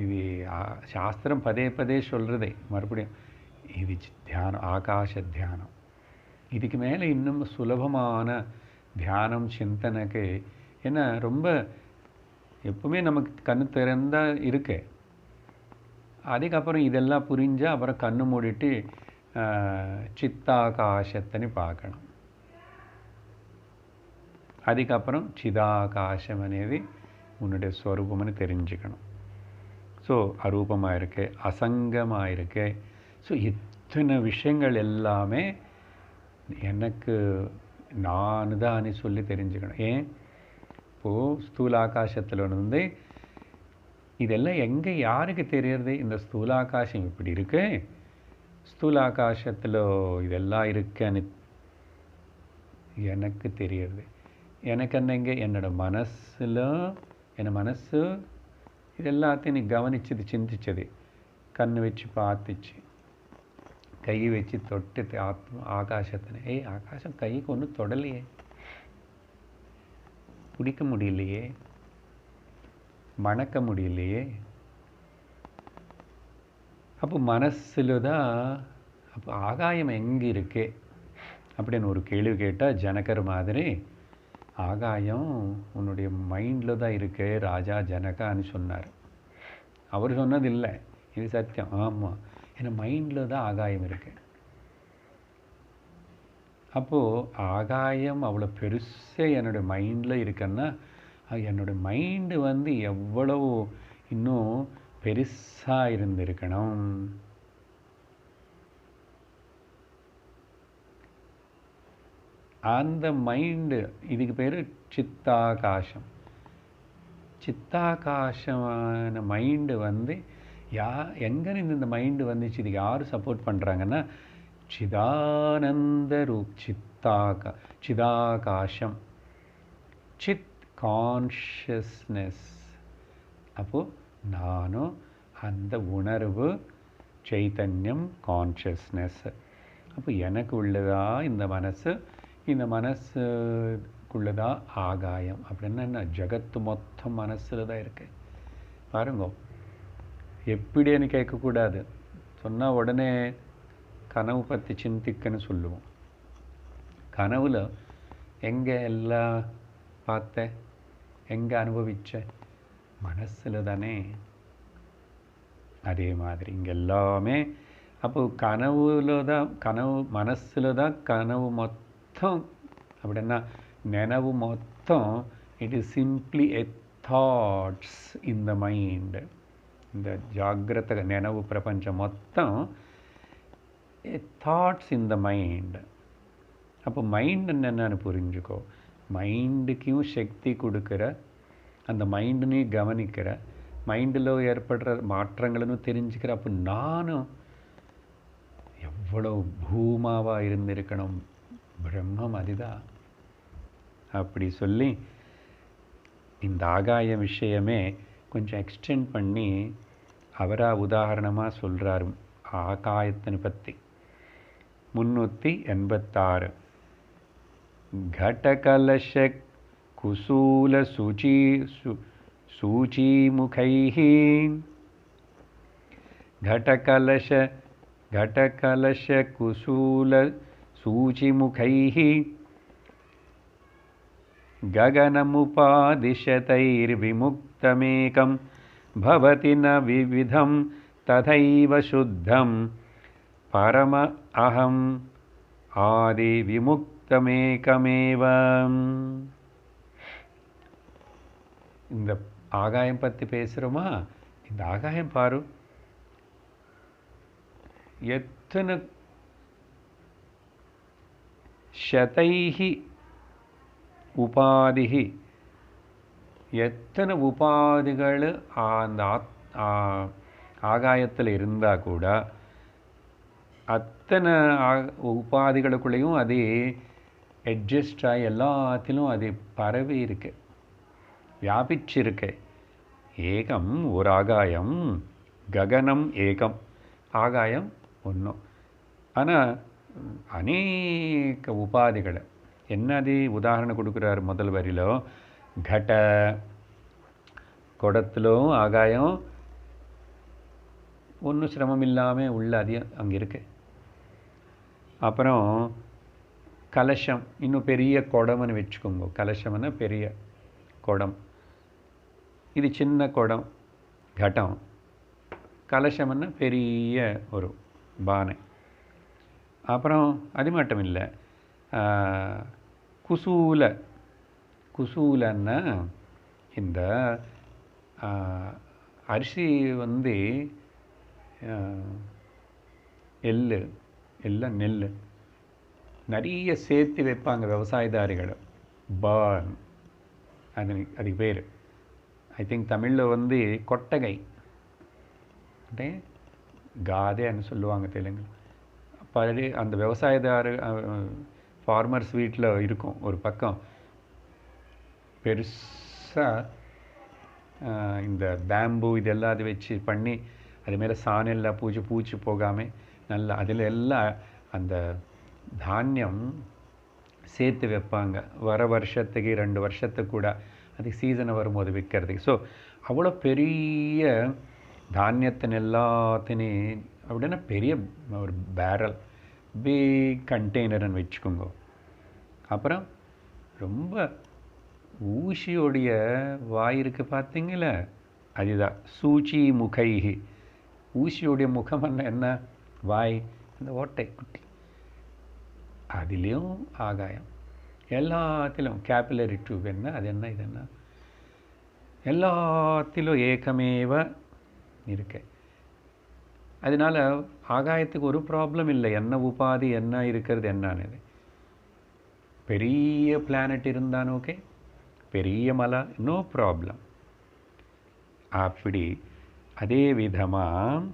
இது சாஸ்திரம் பதே பதே சொல்கிறதே மறுபடியும். இது தியானம், ஆகாஷ தியானம். இதுக்கு மேலே இன்னும் சுலபமான தியானம் சிந்தனைக்கு ஏன்னா ரொம்ப எப்பவுமே நமக்கு கண்ணு திறந்தா இருக்கு. அதுக்கப்புறம் இதெல்லாம் புரிஞ்சால் அப்புறம் கண்ணு மூடிட்டு சித்தாகாசத்தனு பார்க்கணும். அதுக்கப்புறம் சிதாகாசம் అనేది உன்னுடைய ஸ்வரூபம்னு தெரிஞ்சுக்கணும். ஸோ அரூபமாக இருக்கு, அசங்கமாக இருக்கு. ஸோ இத்தனை விஷயங்கள் எல்லாமே எனக்கு நான் தான் சொல்லி தெரிஞ்சுக்கணும். ஏன் இப்போது ஸ்தூலாகாசத்தில் இருந்து இதெல்லாம் எங்கே யாருக்கு தெரியறது? இந்த ஸ்தூலாகாசம் இப்படி இருக்கு, ஸ்தூலாகாசத்தில் இதெல்லாம் இருக்குன்னு எனக்கு தெரியறது. எனக்கு என்னங்க என்னோட மனசில் என் மனசு இது எல்லாத்தையும் நீ கவனிச்சது சிந்திச்சது கண்ணு வச்சு பார்த்துச்சு கை வச்சு தொட்டு ஆகாசத்தின ஆகாசம் கைக்கு ஒன்றும் தொடலையே பிடிக்க முடியலையே மணக்க முடியலையே அப்போ மனசில் தான் அப்போ ஆகாயம் எங்கே இருக்கே அப்படின்னு ஒரு கேள்வி கேட்டால் ஜனகர் மாதிரி ஆகாயம் உன்னுடைய மைண்டில் தான் இருக்கு ராஜா ஜனகான்னு சொன்னார். அவர் சொன்னது இல்லை, இது சத்தியம். ஆமாம், என் மைண்டில் தான் ஆகாயம் இருக்கு. அப்போது ஆகாயம் அவ்வளோ பெருசாக என்னுடைய மைண்டில் இருக்குன்னா என்னோடய மைண்டு எவ்வளவு இன்னும் பெருசாக இருந்திருக்கணும். அந்த மைண்டு, இதுக்கு பேர் சித்தாகாசம். சித்தாகாசமான மைண்டு எங்கேருந்து இந்த மைண்டு வந்துச்சு, இதுக்கு யார் சப்போர்ட் பண்ணுறாங்கன்னா சிதானந்த ரூப் சிதாகாசம், சித் கான்ஷியஸ்னஸ். அப்போது நானும் அந்த உணர்வு சைத்தன்யம் கான்ஷியஸ்னஸ். அப்போ எனக்கு உள்ளதா இந்த மனசு, இந்த மனசுக்குள்ளதா ஆகாயம். அப்படின்னா என்ன, ஜகத்து மொத்தம் மனசில் தான் இருக்கு. பாருங்க, எப்படின்னு கேட்கக்கூடாது. சொன்னால் உடனே கனவு பற்றி சிந்திக்கன்னு சொல்லுவோம். கனவுல எங்கே எல்லாம் பார்த்த, எங்கே அனுபவிச்ச, மனசில் தானே. அதே மாதிரி இங்கே எல்லாமே அப்போ கனவுல தான், கனவு மனசில் தான் கனவு மொத்தம். அப்படின்னா நினைவு மொத்தம் it is simply a thoughts in the mind. இந்த ஜாகிரத நினைவு பிரபஞ்சம் மொத்தம் எ தாட்ஸ் இன் த மைண்ட். அப்போ மைண்ட் என்னென்னு புரிஞ்சுக்கோ. மைண்டுக்கும் சக்தி கொடுக்குற, அந்த மைண்டுனையும் கவனிக்கிற, மைண்டில் ஏற்படுற மாற்றங்களும் தெரிஞ்சுக்கிற. அப்போ நானும் எவ்வளோ பூமாவாக இருந்திருக்கணும், பிரம்மம் அதுதான். அப்படி சொல்லி இந்த ஆகாய விஷயமே கொஞ்சம் எக்ஸ்டெண்ட் பண்ணி அவராக உதாரணமாக சொல்கிறாரு ஆகாயத்தினை பற்றி. 386 घटकलश कुसूल सूचीमुखैः घटकलश कुसूल सूचिमुखैः गगनमुपादिशतैर्विमुक्तमेकं भवति न विविधं तथैव शुद्धं परम अहम् आदि विमुक्तमेकमेव. இந்த ஆகாயம் பற்றி பேசுகிறோமா, இந்த ஆகாயம் பாரு, எத்தனை சதைஹி உபாதிஹி, எத்தனை உபாதிகள் அந்த ஆகாயத்தில் இருந்தால் கூட அத்தனை உபாதிகளுக்குள்ளேயும் அது அட்ஜஸ்ட் ஆகி எல்லாத்திலும் அது பரவி இருக்கு, வியாபிச்சிருக்கு. ஏகம் ஒரு ஆகாயம், ககனம் ஏகம், ஆகாயம் ஒன்றும். ஆனால் அநேக உபாதிகள். என்னது உதாரணம் கொடுக்குறாரு முதல் வரியிலோ, கட குடத்திலும் ஆகாயம் ஒன்றும் சிரமம் இல்லாமல் உள்ள அதிகம் அங்கே இருக்கு. அப்புறம் கலசம், இன்னும் பெரிய குடம்னு வச்சுக்கோங்க. கலசம்னா பெரிய குடம், இது சின்ன குடம் கட்டம். கலசம்னா பெரிய ஒரு பானை. அப்புறம் அது மட்டும் இல்லை, குசூலன்னா இந்த அரிசி எல்லாம் நெல் நிறைய சேர்த்து வைப்பாங்க விவசாயதாரிகள். பார்ன் அதுக்கு பேர். ஐ திங்க் தமிழில் கொட்டகை, காதேன்னு சொல்லுவாங்க தெலுங்கு. அந்த விவசாயதார ஃபார்மர்ஸ் வீட்டில் இருக்கும் ஒரு பக்கம் பெருசாக இந்த பேம்பு இதெல்லாம் அது வச்சு பண்ணி அது மேலே சாணெல்லாம் பூச்சி போகாமல் நல்லா அதில் எல்லாம் அந்த தானியம் சேர்த்து வைப்பாங்க. வர வருஷத்துக்கு 2 வருஷத்துக்கு கூட அது சீசனை வரும்போது விற்கிறதுக்கு. ஸோ அவ்வளோ பெரிய தானியத்தின் எல்லாத்தினையும் அப்படின்னா பெரிய ஒரு பேரல் பிக் கண்டெய்னர்னு வச்சுக்கோங்க. அப்புறம் ரொம்ப ஊசியோடைய வாய் இருக்குது பார்த்தீங்களா, அதுதான் சூச்சி முகைஹி. ஊசியோடைய முகம் என்ன, வாய், அந்த ஓட்டை குட்டி, அதுலேயும் ஆகாயம். எல்லாத்திலும் கேபிலரி டியூப் என்ன, அது என்ன, இது என்ன, எல்லாத்திலும் ஏகமேவ இருக்கு. அதனால் ஆகாயத்துக்கு ஒரு ப்ராப்ளம் இல்லை. என்ன உபாதி என்ன இருக்கிறது என்னன்னு. பெரிய பிளானட் இருந்தான் ஓகே, பெரிய மலை, நோ ப்ராப்ளம். அப்படி அதே விதமாக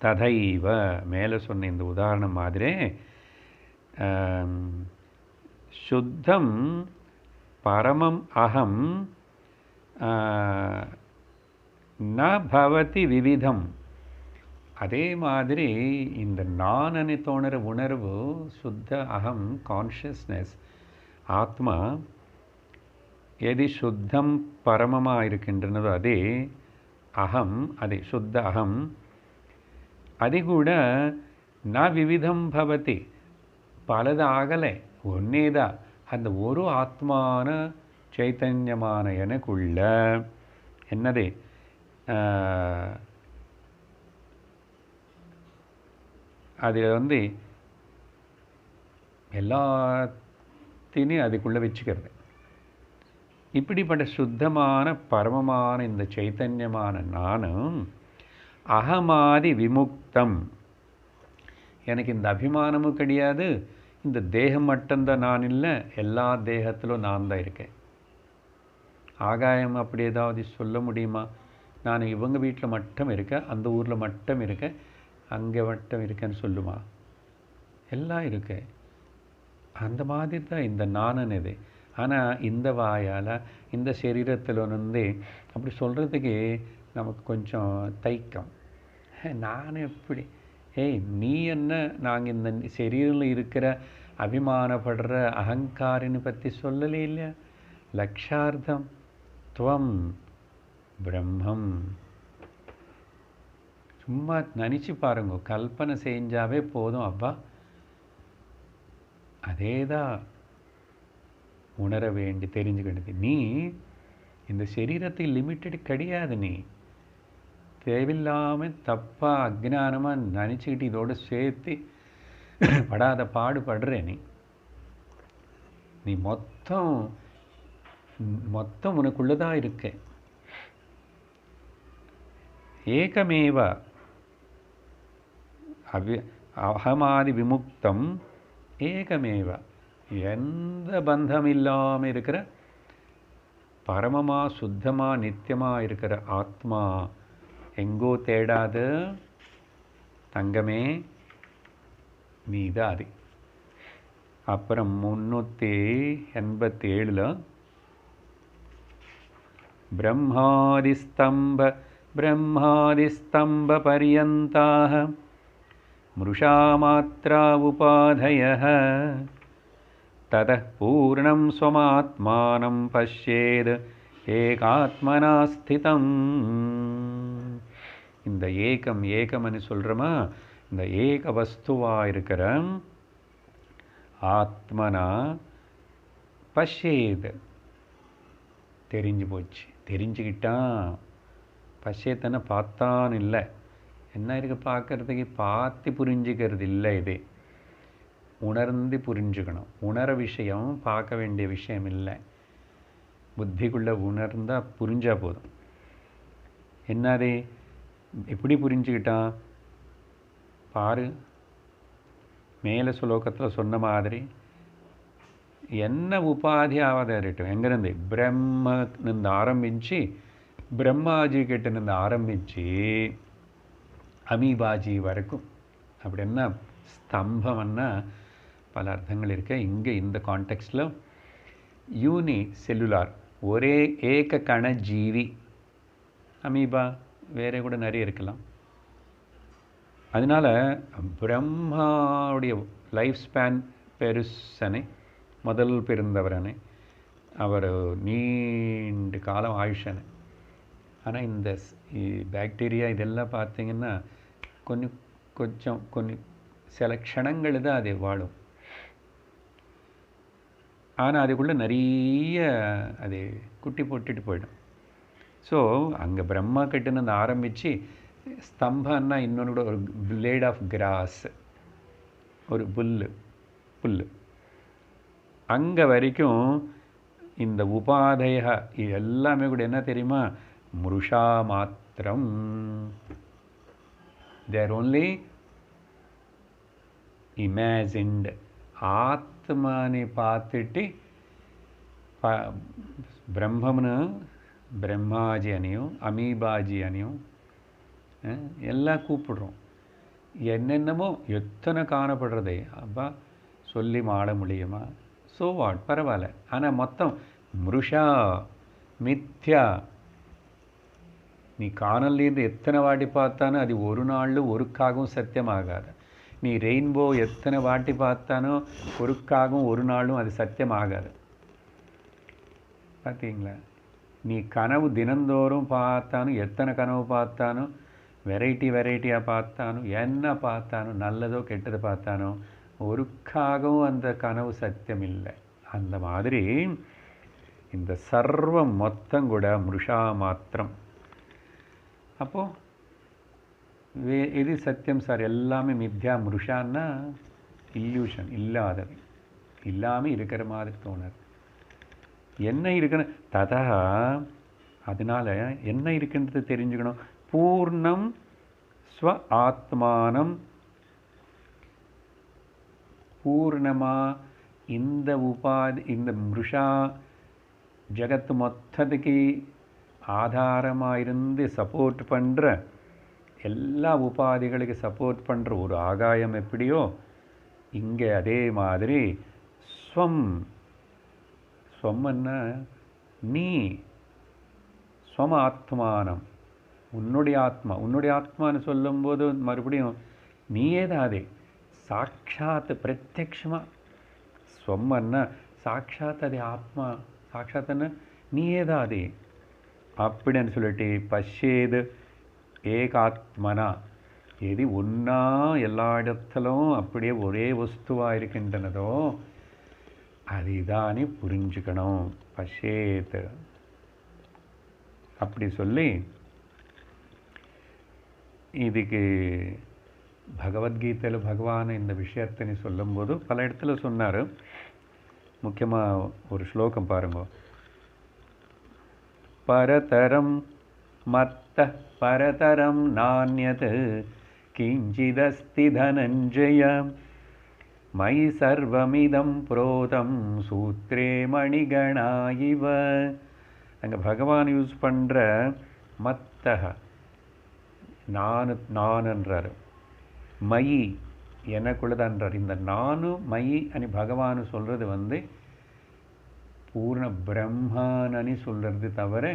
ததைவ மேலே சொன்ன இந்த உதாரணம் மாதிரி சுத்தம் பரமம் அகம் ந பவதி விவிதம். அதே மாதிரி இந்த நானனை தோணுற உணர்வு, சுத்த அகம் கான்ஷியஸ்னஸ் ஆத்மா எது சுத்தம் பரமமாக இருக்கின்றனதோ அதே அகம், அதே சுத்த அகம், அது கூட ந விவிதம் பவதி, பலது ஆகலை, ஒன்னேதான். அந்த ஒரு ஆத்மான சைத்தன்யமான எனக்குள்ள என்னது அதில் எல்லாத்தையும் அதுக்குள்ளே வச்சுக்கிறது. இப்படிப்பட்ட சுத்தமான பரமமான இந்த சைத்தன்யமான நானும் அகமாதி விமுக்தம். எனக்கு இந்த அபிமானமும் கிடையாது, இந்த தேகம் மட்டும்தான் நான் இல்லை, எல்லா தேகத்திலும் நான் தான் இருக்கேன். ஆகாயம் அப்படி ஏதாவது சொல்ல முடியுமா? நான் இவங்க வீட்டில் மட்டும் இருக்கேன், அந்த ஊரில் மட்டும் இருக்கேன், அங்கே மட்டும் இருக்கேன்னு சொல்லுமா? எல்லாம் இருக்கு. அந்த மாதிரி தான் இந்த நானன் இது. ஆனால் இந்த வாயால் இந்த சரீரத்தில் அப்படி சொல்கிறதுக்கு நமக்கு கொஞ்சம் தைக்கம். நான் எப்படி, ஏய் நீ என்ன, நாங்கள் இந்த சரீரில் இருக்கிற அபிமானப்படுற அகங்காரின்னு பற்றி சொல்லலே இல்லையா? லக்ஷார்த்தம் துவம் பிரம்மம். சும்மா நினச்சி பாருங்க, கல்பனை செஞ்சாவே போதும். அப்பா அதே தான் உணர வேண்டி தெரிஞ்சுக்கிட்டது. நீ இந்த சரீரத்தை லிமிட்டட் கிடையாது. நீ தேவையில்லாமல் தப்பாக அஜ்ஞானமாக நினச்சிக்கிட்டு இதோடு சேர்த்து படாத பாடுபடுற. நீ மொத்தம் உனக்குள்ளதான் இருக்க. ஏகமேவ அகமாதி விமுக்தம் ஏகமேவ, எந்த பந்தம் இல்லாமல் இருக்கிற பரமமாக சுத்தமாக நித்தியமாக இருக்கிற ஆத்மா, எங்கோ தேடாது தங்கமே நீதான் அது. அப்புறம் 387 பிரம்மாதிஸ்தம்ப பரியந்தாக மிருஷா மாத்ரா உபாதயः ததः பூர்ணம் ஸ்வமாத்மானம் பஷ்யேத் ஏகாத்மனா ஸ்திதம். இந்த ஏகம்னு சொல்கிறோமா, இந்த ஏக வஸ்துவாக இருக்கிற ஆத்மனா பஷ்யேத், தெரிஞ்சு போச்சு, தெரிஞ்சுக்கிட்டான். பஷ்யத்தனை பார்த்தான் இல்லை, என்ன இருக்குது பார்க்கறதுக்கு, பார்த்து புரிஞ்சுக்கிறது இல்லை. இது உணர்ந்து புரிஞ்சுக்கணும். உணர விஷயம் பார்க்க வேண்டிய விஷயம் இல்லை. புத்திக்குள்ளே உணர்ந்தால் புரிஞ்சால் போதும். என்னது எப்படி புரிஞ்சுக்கிட்டான் பாரு. மேலே ஸ்லோகத்தில் சொன்ன மாதிரி என்ன உபாதியாவது இருக்கட்டும், எங்கேருந்து பிரம்மன்னு ஆரம்பித்து பிரம்மாஜி கிட்டேருந்து ஆரம்பித்து அமீபாஜி வரைக்கும். அப்படின்னா ஸ்தம்பம்னா பல அர்த்தங்கள் இருக்கு. இங்கே இந்த கான்டெக்ஸ்டில் யூனி செல்லுலார், ஒரே ஏக கண ஜீவி. அமீபா வேற கூட நிறைய இருக்கலாம். அதனால் பிரம்மாவுடைய லைஃப் ஸ்பேன் பெருசனே, முதல் பிறந்தவரனே, அவர் நீண்ட காலம் ஆயுஷனே. ஆனால் இந்த பாக்டீரியா இதெல்லாம் பார்த்தீங்கன்னா கொஞ்சம் சில க்ஷணங்கள் தான் அது வாழும். ஆனால் அதுக்குள்ளே நிறைய அது குட்டி போட்டுட்டு போயிடும். ஸோ அங்கே பிரம்மா கிட்டேருந்து ஆரம்பித்து ஸ்தம்பன்னா இன்னொன்று கூட ஒரு பிளேட் ஆஃப் கிராஸ், ஒரு புல் அங்கே வரைக்கும் இந்த உபாதைய எல்லாமே கூட என்ன தெரியுமா, மிருஷா மாத்திரம். தேர் ஓன்லி இமேஜின்டு. ஆத்மானி பார்த்துட்டு பிரம்மம்னு பிரம்மாஜி அணியும் அமீபாஜி அணியும் எல்லாம் கூப்பிடுறோம். என்னென்னமோ எத்தனை காணப்படுறதே அப்பா சொல்லி மாட முடியுமா? ஸோ வாட், பரவாயில்ல. ஆனால் மொத்தம் மிருஷா மித்யா. நீ காணல்லேருந்து எத்தனை வாட்டி பார்த்தானோ அது ஒரு நாளில் ஒருக்காகவும் சத்தியமாகாது. நீ ரெயின்போ எத்தனை வாட்டி பார்த்தானோ ஒருக்காகவும் ஒரு நாளும் அது சத்தியமாகாது. பார்த்தீங்களா? நீ கனவு தினந்தோறும் பார்த்தானும், எத்தனை கனவு பார்த்தானோ, வெரைட்டியாக பார்த்தானோ, என்ன பார்த்தானோ, நல்லதோ கெட்டது பார்த்தானோ, ஒருக்காகவும் அந்த கனவு சத்தியம் இல்லை. அந்த மாதிரி இந்த சர்வம் மொத்தம் கூட மிருஷா மாத்திரம். அப்போது எது சத்தியம் சார்? எல்லாமே மித்யா. மிருஷான்னா இல்யூஷன், இல்லாதவை, இல்லாமல் இருக்கிற மாதிரி தோணுது. என்ன இருக்குன்னு ததா, அதனால் என்ன இருக்குன்றது தெரிஞ்சுக்கணும். பூர்ணம் ஸ்வ ஆத்மானம். பூர்ணமாக இந்த உபாதி, இந்த மிருஷா ஜகத்து மொத்தத்துக்கு ஆதாரமாக இருந்து சப்போர்ட் பண்ணுற, எல்லா உபாதிகளுக்கு சப்போர்ட் பண்ணுற ஒரு ஆகாயம் எப்படியோ இங்கே அதே மாதிரி ஸ்வம். ஸ்வம்னா நீ, ஸ்வம் ஆத்மானம், உன்னுடைய ஆத்மா. உன்னுடைய ஆத்மான்னு சொல்லும்போது மறுபடியும் நீயே தான் அதே சாட்சாத் பிரத்யக்ஷமாக. ஸ்வம்னா சாட்சாத் அதே ஆத்மா, சாட்சாத்துன்னு நீயே தான் அதே அப்படின்னு சொல்லிட்டு பஷ்யேது ஏகாத்மனா. எது ஒன்றா எல்லா இடத்திலும் அப்படியே ஒரே வஸ்துவாக இருக்கின்றனதோ அதுதானே புரிஞ்சுக்கணும். பஷ்யேத் அப்படி சொல்லி இதுக்கு பகவத்கீதையில் பகவான் இந்த விஷயத்தை சொல்லும்போது பல இடத்துல சொன்னார். முக்கியமாக ஒரு ஸ்லோகம் பாருங்க. பரதரம் மத்த பரதரம் நான்யத் கிஞ்சிதஸ்தி தனஞ்சய மயி சர்வமிதம் புரோதம் சூத்ரே மணிகணா இவ. அங்கே பகவான் யூஸ் பண்ணுற மத்தக நான்ன்றார், மயி எனக்குள்ளதான்றார். இந்த நானு மயி అని பகவான் சொல்கிறது பூர்ண பிரம்மன்னு சொல்கிறது தவிர,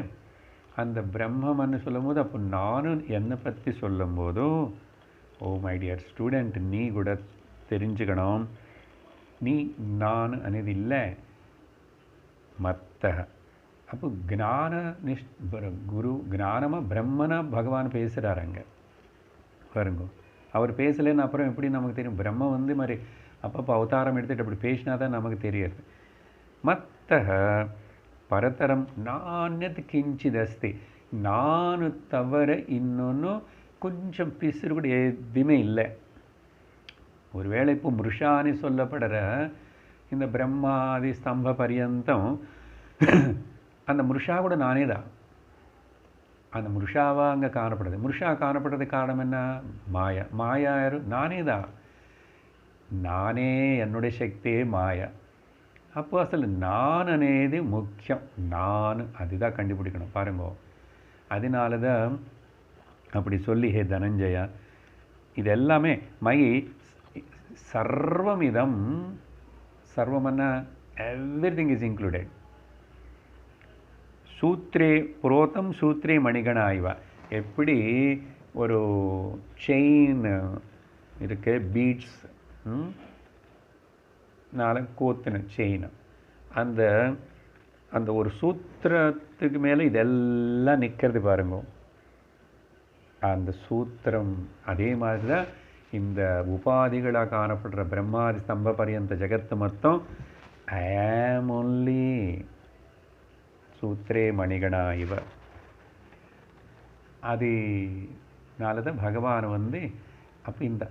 அந்த பிரம்மன்னு சொல்லும்போது அப்போ நானும் என்னை பற்றி சொல்லும்போதும், ஓ மை டியர் ஸ்டூடெண்ட், நீ கூட தெரிஞ்சுக்கணும், நீ நான் అనేది இல்லை, மத்தக. அப்போ ஞான குரு ஞானமாக பிரம்மனா பகவான் பேசுகிறார். அங்கே பாருங்க, அவர் பேசலைன்னு அப்புறம் எப்படி நமக்கு தெரியும்? பிரம்ம மாதிரி அப்பப்போ அவதாரம் எடுத்துகிட்டு அப்படி பேசினா தான் நமக்கு தெரியாது. மத்தக பரதரம் நான்யத் கிஞ்சிதஸ்தி. நானு தவிர இன்னொன்று கொஞ்சம் பிசுறு கூட எதுவுமே இல்லை. ஒருவேளை இப்போ மிருஷான்னு சொல்லப்படுற இந்த பிரம்மாதி ஸ்தம்ப பரியந்தம் அந்த மிருஷா கூட நானே தான். அந்த மிருஷாவாக அங்கே காணப்படுது. மிருஷா காணப்படுறதுக்கு காரணம் என்ன? மாயா. மாயா யாரு? நானே தான். நானே என்னுடைய சக்தியே மாயா. அப்போ అసలు நான் అనేది முக்கியம். நான் அதுதான் கண்டுபிடிக்கணும். பாருங்க, அதனால தான் அப்படி சொல்லி ஹே தனஞ்சயா, இது எல்லாமே மயி சர்வமிதம். சர்வம்னா எவ்ரிதிங் இஸ் இன்க்ளூடட். சூத்ரே புரோதம் சூத்ரே மணிகணா இவ. எப்படி ஒரு செயின் இருக்கு, பீட்ஸ் கோத்தின செயின், அந்த அந்த ஒரு சூத்திரத்துக்கு மேலே இதெல்லாம் நிற்கிறது பாருங்க. அந்த சூத்திரம் அதே மாதிரி தான் இந்த உபாதிகளாக காணப்படுற பிரம்மாதி ஸ்தம்ப பரியந்த ஜெகத்து மொத்தம் ஐ ஆம் ஒன்லி சூத்ரே மணிகணா இவ. அதனால தான் பகவான் அப்போ இந்த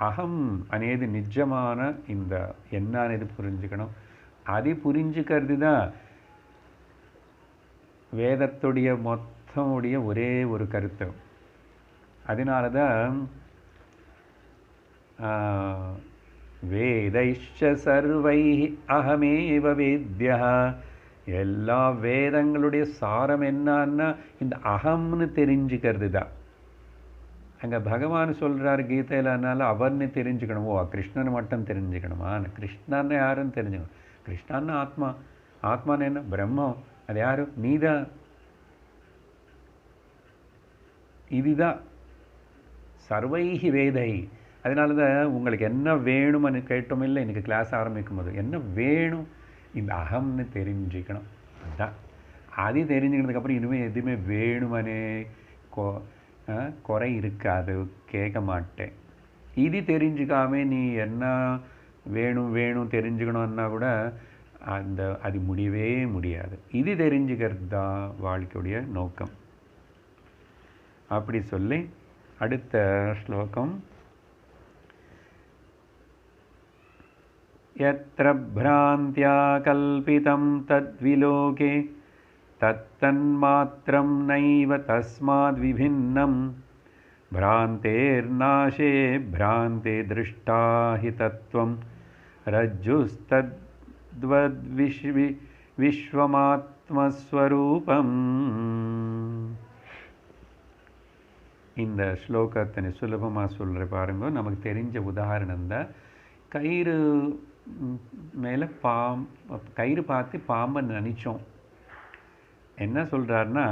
அகம் అనేది நிஜமான இந்த என்ன అనేది புரிஞ்சுக்கணும். அது புரிஞ்சுக்கிறது தான் வேதத்துடைய மொத்தமுடைய ஒரே ஒரு கருத்து. அதனால தான் வேதைஷ்ச சர்வை அகமேவ வேத்யா, எல்லா வேதங்களுடைய சாரம் என்னன்னா இந்த அகம்னு தெரிஞ்சுக்கிறது தான். அங்கே பகவான் சொல்கிறார் கீதையிலனால அவர்னு தெரிஞ்சுக்கணும். ஓ, கிருஷ்ணனை மட்டும் தெரிஞ்சுக்கணுமா? கிருஷ்ணன்னு யாருன்னு தெரிஞ்சுக்கணும். கிருஷ்ணன்னு ஆத்மா, ஆத்மான்னு என்ன? பிரம்மம். அது யாரு? நீதான். இதுதான் சர்வைஹி வேதை. அதனால தான் உங்களுக்கு என்ன வேணும்னு கேட்டோம் இல்லை இன்றைக்கி கிளாஸ் ஆரம்பிக்கும் போது, என்ன வேணும்? இந்த அகம்னு தெரிஞ்சுக்கணும். அதுதான். அது தெரிஞ்சுக்கிறதுக்கப்புறம் இனிமேல் எதுவுமே வேணுமனே குறை இருக்காது, கேட்க மாட்டேன். இது தெரிஞ்சுக்காம நீ என்ன வேணும் வேணும் தெரிஞ்சுக்கணும்னா கூட அது முடியவே முடியாது. இது தெரிஞ்சுக்கிறது தான் வாழ்க்கையுடைய நோக்கம். அப்படி சொல்லி அடுத்த ஸ்லோகம், யத்ர ப்ராந்த்யா கல்பிதம் தத்விலோகே தத்தன்மாத்ரம் நைவ தஸ்மாத் விபின்னம் பிராந்தேர்நாசே பிராந்தே திருஷ்டா ஹி தத்வம் ரஜ்ஜுஸ்தத்வத் விஸ்வமாத்மஸ்வரூபம். இந்த ஸ்லோகத்தை சுலபமாக சொல்கிற பாருங்க. நமக்கு தெரிஞ்ச உதாரணம் தான். கயிறு மேலே கயிறு பார்த்து பாம்பை நினைச்சோம். என்ன சொல்கிறாருன்னா,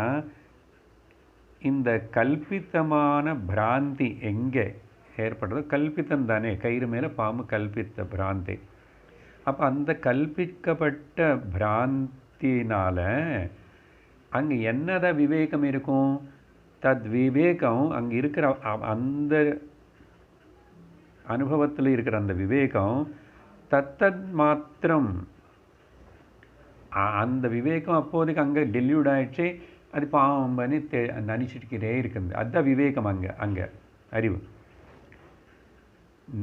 இந்த கல்பித்தமான பிராந்தி எங்கே ஏற்படுறதோ, கல்பித்தம் தானே, கயிறு மேலே பாம்பு கல்பித்த பிராந்தி. அப்போ அந்த கல்பிக்கப்பட்ட பிராந்தினால் அங்கே என்னதான் விவேகம் இருக்கும்? தத் விவேகம் அங்கே இருக்கிற அந்த அனுபவத்தில் இருக்கிற அந்த விவேகம் தத்தத் மாத்திரம், அந்த விவேகம் அப்போதைக்கு அங்கே டெல்யூட் ஆகிடுச்சு. அது பாம்பன்னு நினச்சிட்டுக்கிட்டே இருக்குது. அதுதான் விவேகம். அங்கே அறிவு.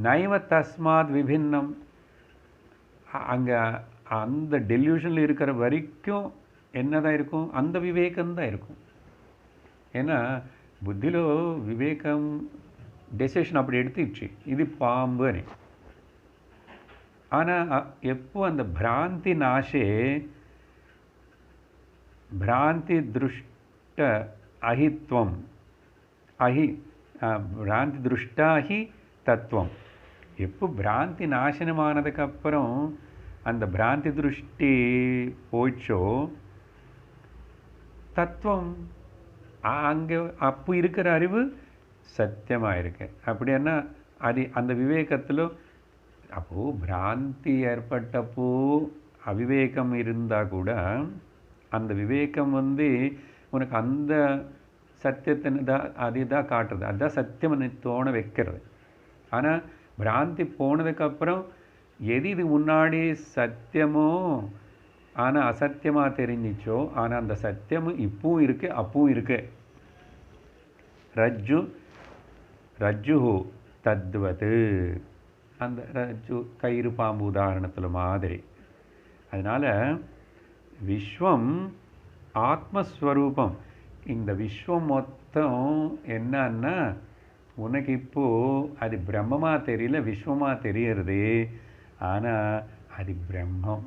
நைவ தஸ்மாத் விபின்னம், அங்கே அந்த டெல்யூஷனில் இருக்கிற வரைக்கும் என்னதான் இருக்கும்? அந்த விவேகம்தான் இருக்கும். ஏன்னா புத்தியில் விவேகம் டெசிஷன் அப்படி எடுத்துச்சு, இது பாம்புன்னு. ஆனால் எப்போ அந்த பிராந்தி நாசே பிராந்தி திருஷ்ட அஹித்வம் பிராந்தி திருஷ்டாஹி தத்துவம், எப்போ பிராந்தி நாசனமானதுக்கப்புறம் அந்த பிராந்தி திருஷ்டி போச்சோ, தத்துவம் அங்கே அப்போ இருக்கிற அறிவு சத்தியமாக இருக்கு. அப்படின்னா அது அந்த விவேகத்தில் அப்போது பிராந்தி ஏற்பட்டப்போ அவிவேகம் இருந்தால் கூட அந்த விவேகம் உனக்கு அந்த சத்தியத்தை தான் அதுதான் காட்டுறது, அதுதான் சத்தியம் தோண வைக்கிறது. ஆனால் பிராந்தி போனதுக்கப்புறம் எது இது முன்னாடி சத்தியமோ ஆனால் அசத்தியமாக தெரிஞ்சிச்சோ, ஆனால் அந்த சத்தியமும் இப்பவும் இருக்குது அப்பவும் இருக்குது. ரஜ்ஜு தத்வது, அந்த ரஜ்ஜு கயிறு பாம்பு உதாரணத்தில் மாதிரி. அதனால் விஸ்வம் ஆத்மஸ்வரூபம். இந்த விஸ்வம் மொத்தம் என்னன்னா உனக்கு இப்போது அது பிரம்மமாக தெரியல, விஸ்வமாக தெரியறது. ஆனால் அது பிரம்மம்.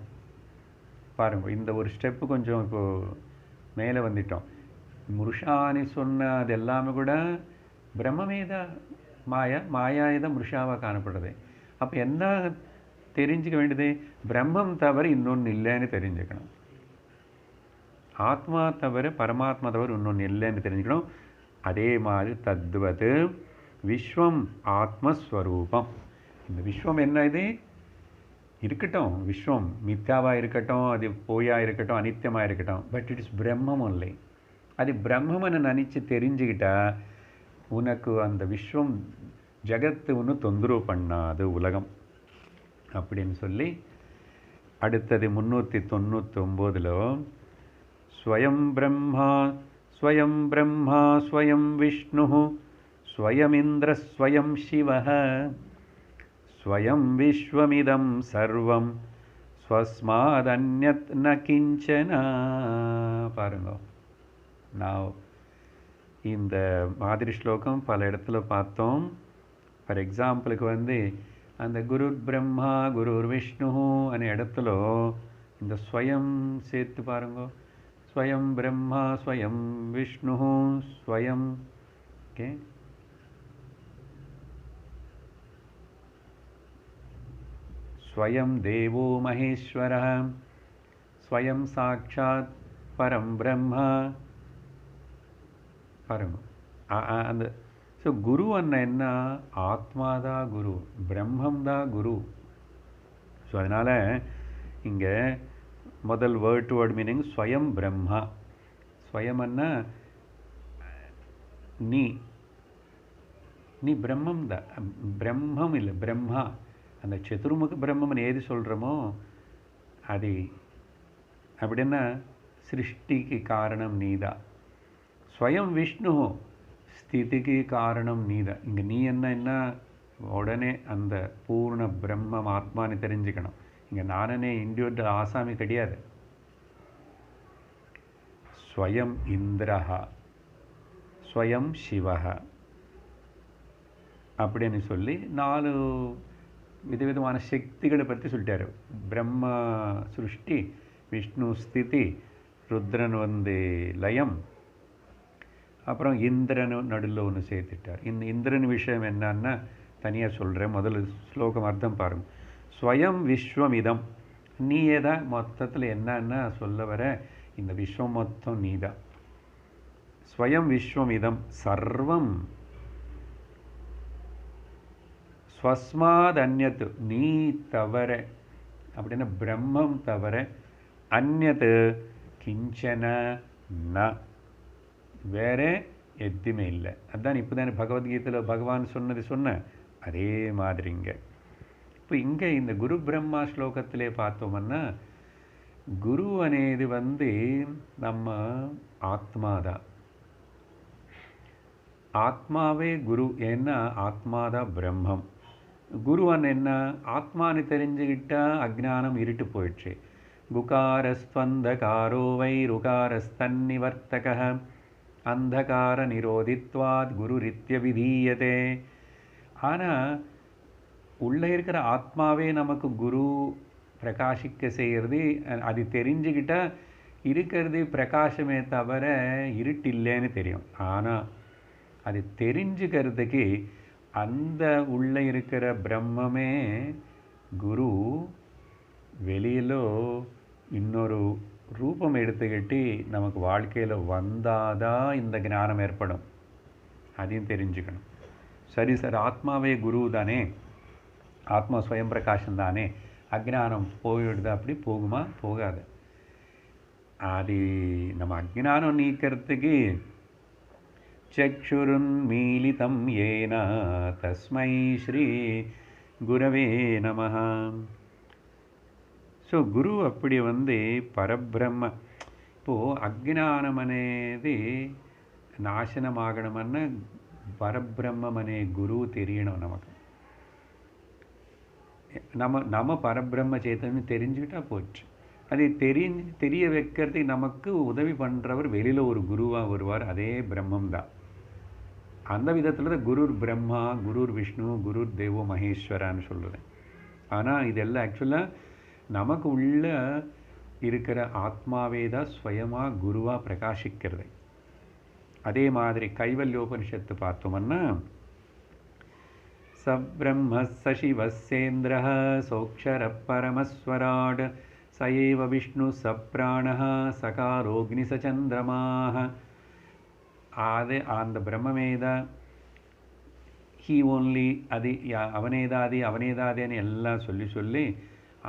பாருங்கள், இந்த ஒரு ஸ்டெப்பு கொஞ்சம் இப்போது மேலே வந்துட்டோம். முருஷான்னு சொன்ன அது எல்லாமே கூட பிரம்மமே தான். மாயாவே தான் முருஷாவாக காணப்படுறது. அப்போ என்ன தெரிஞ்சுக்க வேண்டியது? பிரம்மம் தவிர இன்னொன்று இல்லைன்னு தெரிஞ்சுக்கணும். ஆத்மா தவிர பரமாத்மா தவிர இன்னொன்று இல்லைன்னு தெரிஞ்சுக்கணும். அதே மாதிரி தத்வது விஸ்வம் ஆத்மஸ்வரூபம். இந்த விஸ்வம் என்ன இது இருக்கட்டும், விஸ்வம் மித்யாவாக இருக்கட்டும், அது போயாக இருக்கட்டும், அனித்தியமாக இருக்கட்டும், பட் இட் இஸ் பிரம்மம் ஒன்லி. அது பிரம்மம்னு நினச்சி தெரிஞ்சுக்கிட்டா உனக்கு அந்த விஸ்வம் ஜகத்து ஒன்று தொந்தரவு பண்ணாது உலகம் அப்படின்னு சொல்லி அடுத்தது 399 ஸ்வயம் பிரம்மா ஸ்வயம் பிரம்மா ஸ்வயம் விஷ்ணு ஸ்வயமிந்திர ஸ்வயம் சிவः ஸ்வயம் விஸ்வமிதம் சர்வம் ஸ்வஸ்மாதன்யத் ந கிஞ்சன. பாருங்க, நான் இந்த மாதிரி ஸ்லோகம் பல இடத்துல பார்த்தோம். ஃபார் எக்ஸாம்பிளுக்கு அந்த குருர் பிரம்மா குருர் விஷ்ணு அనే இடத்துல இந்த ஸ்வயம் சேர்த்து பாருங்க. ஸ்வயம் பிரம்மா ஸ்வயம் விஷ்ணு ஸ்வயம், ஓகே, ஸ்வயம் தேவோ மகேஸ்வரः ஸ்வயம் சாட்சாத் பரம் பிரம்மா. பாருங்க அந்த ஸோ குரு என்ன, ஆத்மா தான் குரு, பிரம்மம் தான் குரு. ஸோ அதனால் இங்கே முதல் வேர்ட் டு வேர்ட் மீனிங் ஸ்வயம் பிரம்மா. ஸ்வயம்னா நீ நீ பிரம்மம் தான், பிரம்மம் இல்லை பிரம்மா. அந்த சதுர்முக பிரம்மம்னு ஏது சொல்கிறோமோ அது அப்படின்னா சிருஷ்டிக்கு காரணம் நீதான். ஸ்வயம் விஷ்ணு ஸ்திதிக்கு காரணம் நீதான். இங்கே நீ என்ன உடனே அந்த பூர்ண பிரம்மம் ஆத்மானு தெரிஞ்சுக்கணும். இங்கே நானே இண்டிவிஜுவல் ஆசாமி கிடையாது. ஸ்வயம் இந்திரஹா ஸ்வயம் சிவஹா அப்படின்னு சொல்லி 4 விதவிதமான சக்திகளை பற்றி சொல்லிட்டாரு. பிரம்ம சிருஷ்டி, விஷ்ணு ஸ்திதி, ருத்ரன் லயம், அப்புறம் இந்திரன் நடுவில் ஒன்று சேர்த்துட்டார். இந்த இந்திரன் விஷயம் என்னன்னா தனியாக சொல்கிறேன். முதல்ல ஸ்லோகம் அர்த்தம் பாருங்க. ஸ்வயம் விஸ்வமிதம், நீயே தான் மொத்தத்தில் என்னன்னா சொல்ல வர இந்த விஸ்வம் மொத்தம் நீ தான். ஸ்வயம் விஸ்வமிதம் சர்வம் ஸ்வஸ்மாத் அந்யத், நீ தவிர அப்படின்னா பிரம்மம் தவிர அந்யத் கிஞ்சன ந, வேற எதுவுமே இல்லை. அதுதான் இப்போ தானே பகவத்கீதையில் பகவான் சொன்ன அதே மாதிரிங்க. இப்போ இங்கே இந்த குரு பிரம்மா ஸ்லோகத்திலே பார்த்தோம்னா குரு అనేది நம்ம ஆத்மாதான். ஆத்மாவே குரு, ஏன்னா ஆத்மாதான் பிரம்மம். குருவன் என்ன, ஆத்மானு தெரிஞ்சுக்கிட்டா அஜ்ஞானம் இருட்டு போயிடுச்சு. குகாரஸ்வந்தகாரோ வை ருகாரஸ்தன்னிவர்த்தக அந்தகார நிரோதித்வாத் குரு ரித்ய விதீயதே. ஆனால் உள்ளே இருக்கிற ஆத்மாவே நமக்கு குரு பிரகாசிக்க செய்கிறது. அது தெரிஞ்சுக்கிட்டா இருக்கிறது பிரகாசமே தவிர இருட்டு இல்லைன்னு தெரியும். ஆனால் அது தெரிஞ்சுக்கிறதுக்கு அந்த உள்ளே இருக்கிற பிரம்மமே குரு வெளியிலோ இன்னொரு ரூபம் எடுத்துக்கிட்டு நமக்கு வாழ்க்கையில் வந்தாதான் இந்த ஞானம் ஏற்படும். அதையும் தெரிஞ்சுக்கணும். சரி சார், ஆத்மாவே குரு தானே, ஆத்மா ஸ்வயம் பிரகாசம் தானே, அஜ்ஞானம் போயிடுது, அப்படி போகுமா? போகாது. அது நம்ம அஜ்ஞானம் நீக்கிறதுக்கு சக்ஷுருன்மீலிதம் ஏன தஸ்மை ஸ்ரீ குரவே நமஹ. ஸோ குரு அப்படி பரபிரம்ம. இப்போது அஜ்ஞானம் అనేది நாசனமாகணும்னா பரபிரம்மம் அనే குரு தெரியணும் நமக்கு. நம்ம பரபிரம்ம சேத்தன்னு தெரிஞ்சுக்கிட்டா போச்சு. அதை தெரிய வைக்கிறதுக்கு நமக்கு உதவி பண்ணுறவர் வெளியில் ஒரு குருவாக வருவார், அதே பிரம்மம் தான். அந்த விதத்தில் தான் குருர் பிரம்மா, குருர் விஷ்ணு, குருர் தேவோ மகேஸ்வரான்னு சொல்லுவேன். ஆனால் இதெல்லாம் ஆக்சுவலாக நமக்கு உள்ள இருக்கிற ஆத்மாவே தான் ஸ்வயமாக குருவாக பிரகாசிக்கிறது. அதே மாதிரி கைவல்யோபனிஷத்து பார்த்தோம்னா சப்ரம்ம சசிவசேந்திர சோக்ஷர பரமஸ்வராட் சயேவ விஷ்ணு சப்ராணஹ சகாரோக்னி சந்திரமாக. அது அந்த பிரம்மமேதா ஹீ ஓன்லி அது அவனேதாதி அவனேதாதேன்னு எல்லாம் சொல்லி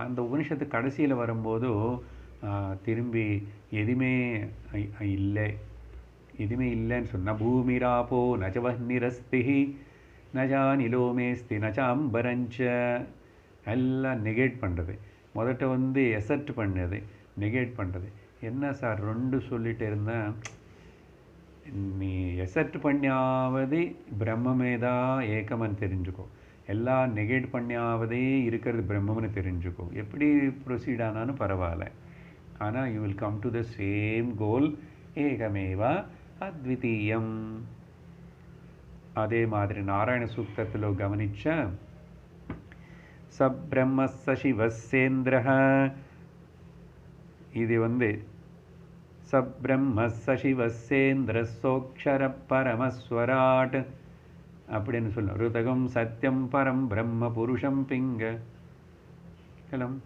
அந்த உபனிஷத்து கடைசியில் வரும்போது திரும்பி எதுவுமே இல்லைன்னு சொன்னால் பூமிராப்போ நஜவன்னிரஸ்தி நஜா நிலோமேஸ்தி நஜாம்பரஞ்ச எல்லாம் நெகேட் பண்ணுறது. முதல்ல எசெப்ட் பண்ணது, நெகேட் பண்ணுறது. என்ன சார் 2 சொல்லிட்டு இருந்தேன்? நீ எசெப்ட் பண்ணியாவது பிரம்மமேதா ஏகமன்னு தெரிஞ்சுக்கோ, எல்லாம் நெகேட் பண்ணியாவதே இருக்கிறது பிரம்மம்னு தெரிஞ்சுக்கோ. எப்படி ப்ரொசீட் ஆனாலும் பரவாயில்ல, ஆனால் you will come to the same goal, ஏகமேவா அத்விதீயம். அதே மாதிரி நாராயண சூக்தத்தில் கவனிச்ச சப்ரம்மஸ்ஸ சிவசேந்திரஹ, இது சப்ரம்மஸ்ஸ சிவசேந்திர சோக்ஷர பரமஸ்வராட் அப்படின்னு சொல்லும். ருதகம் சத்யம் பரம் பிரம்ம புருஷம் பிங்க கலம்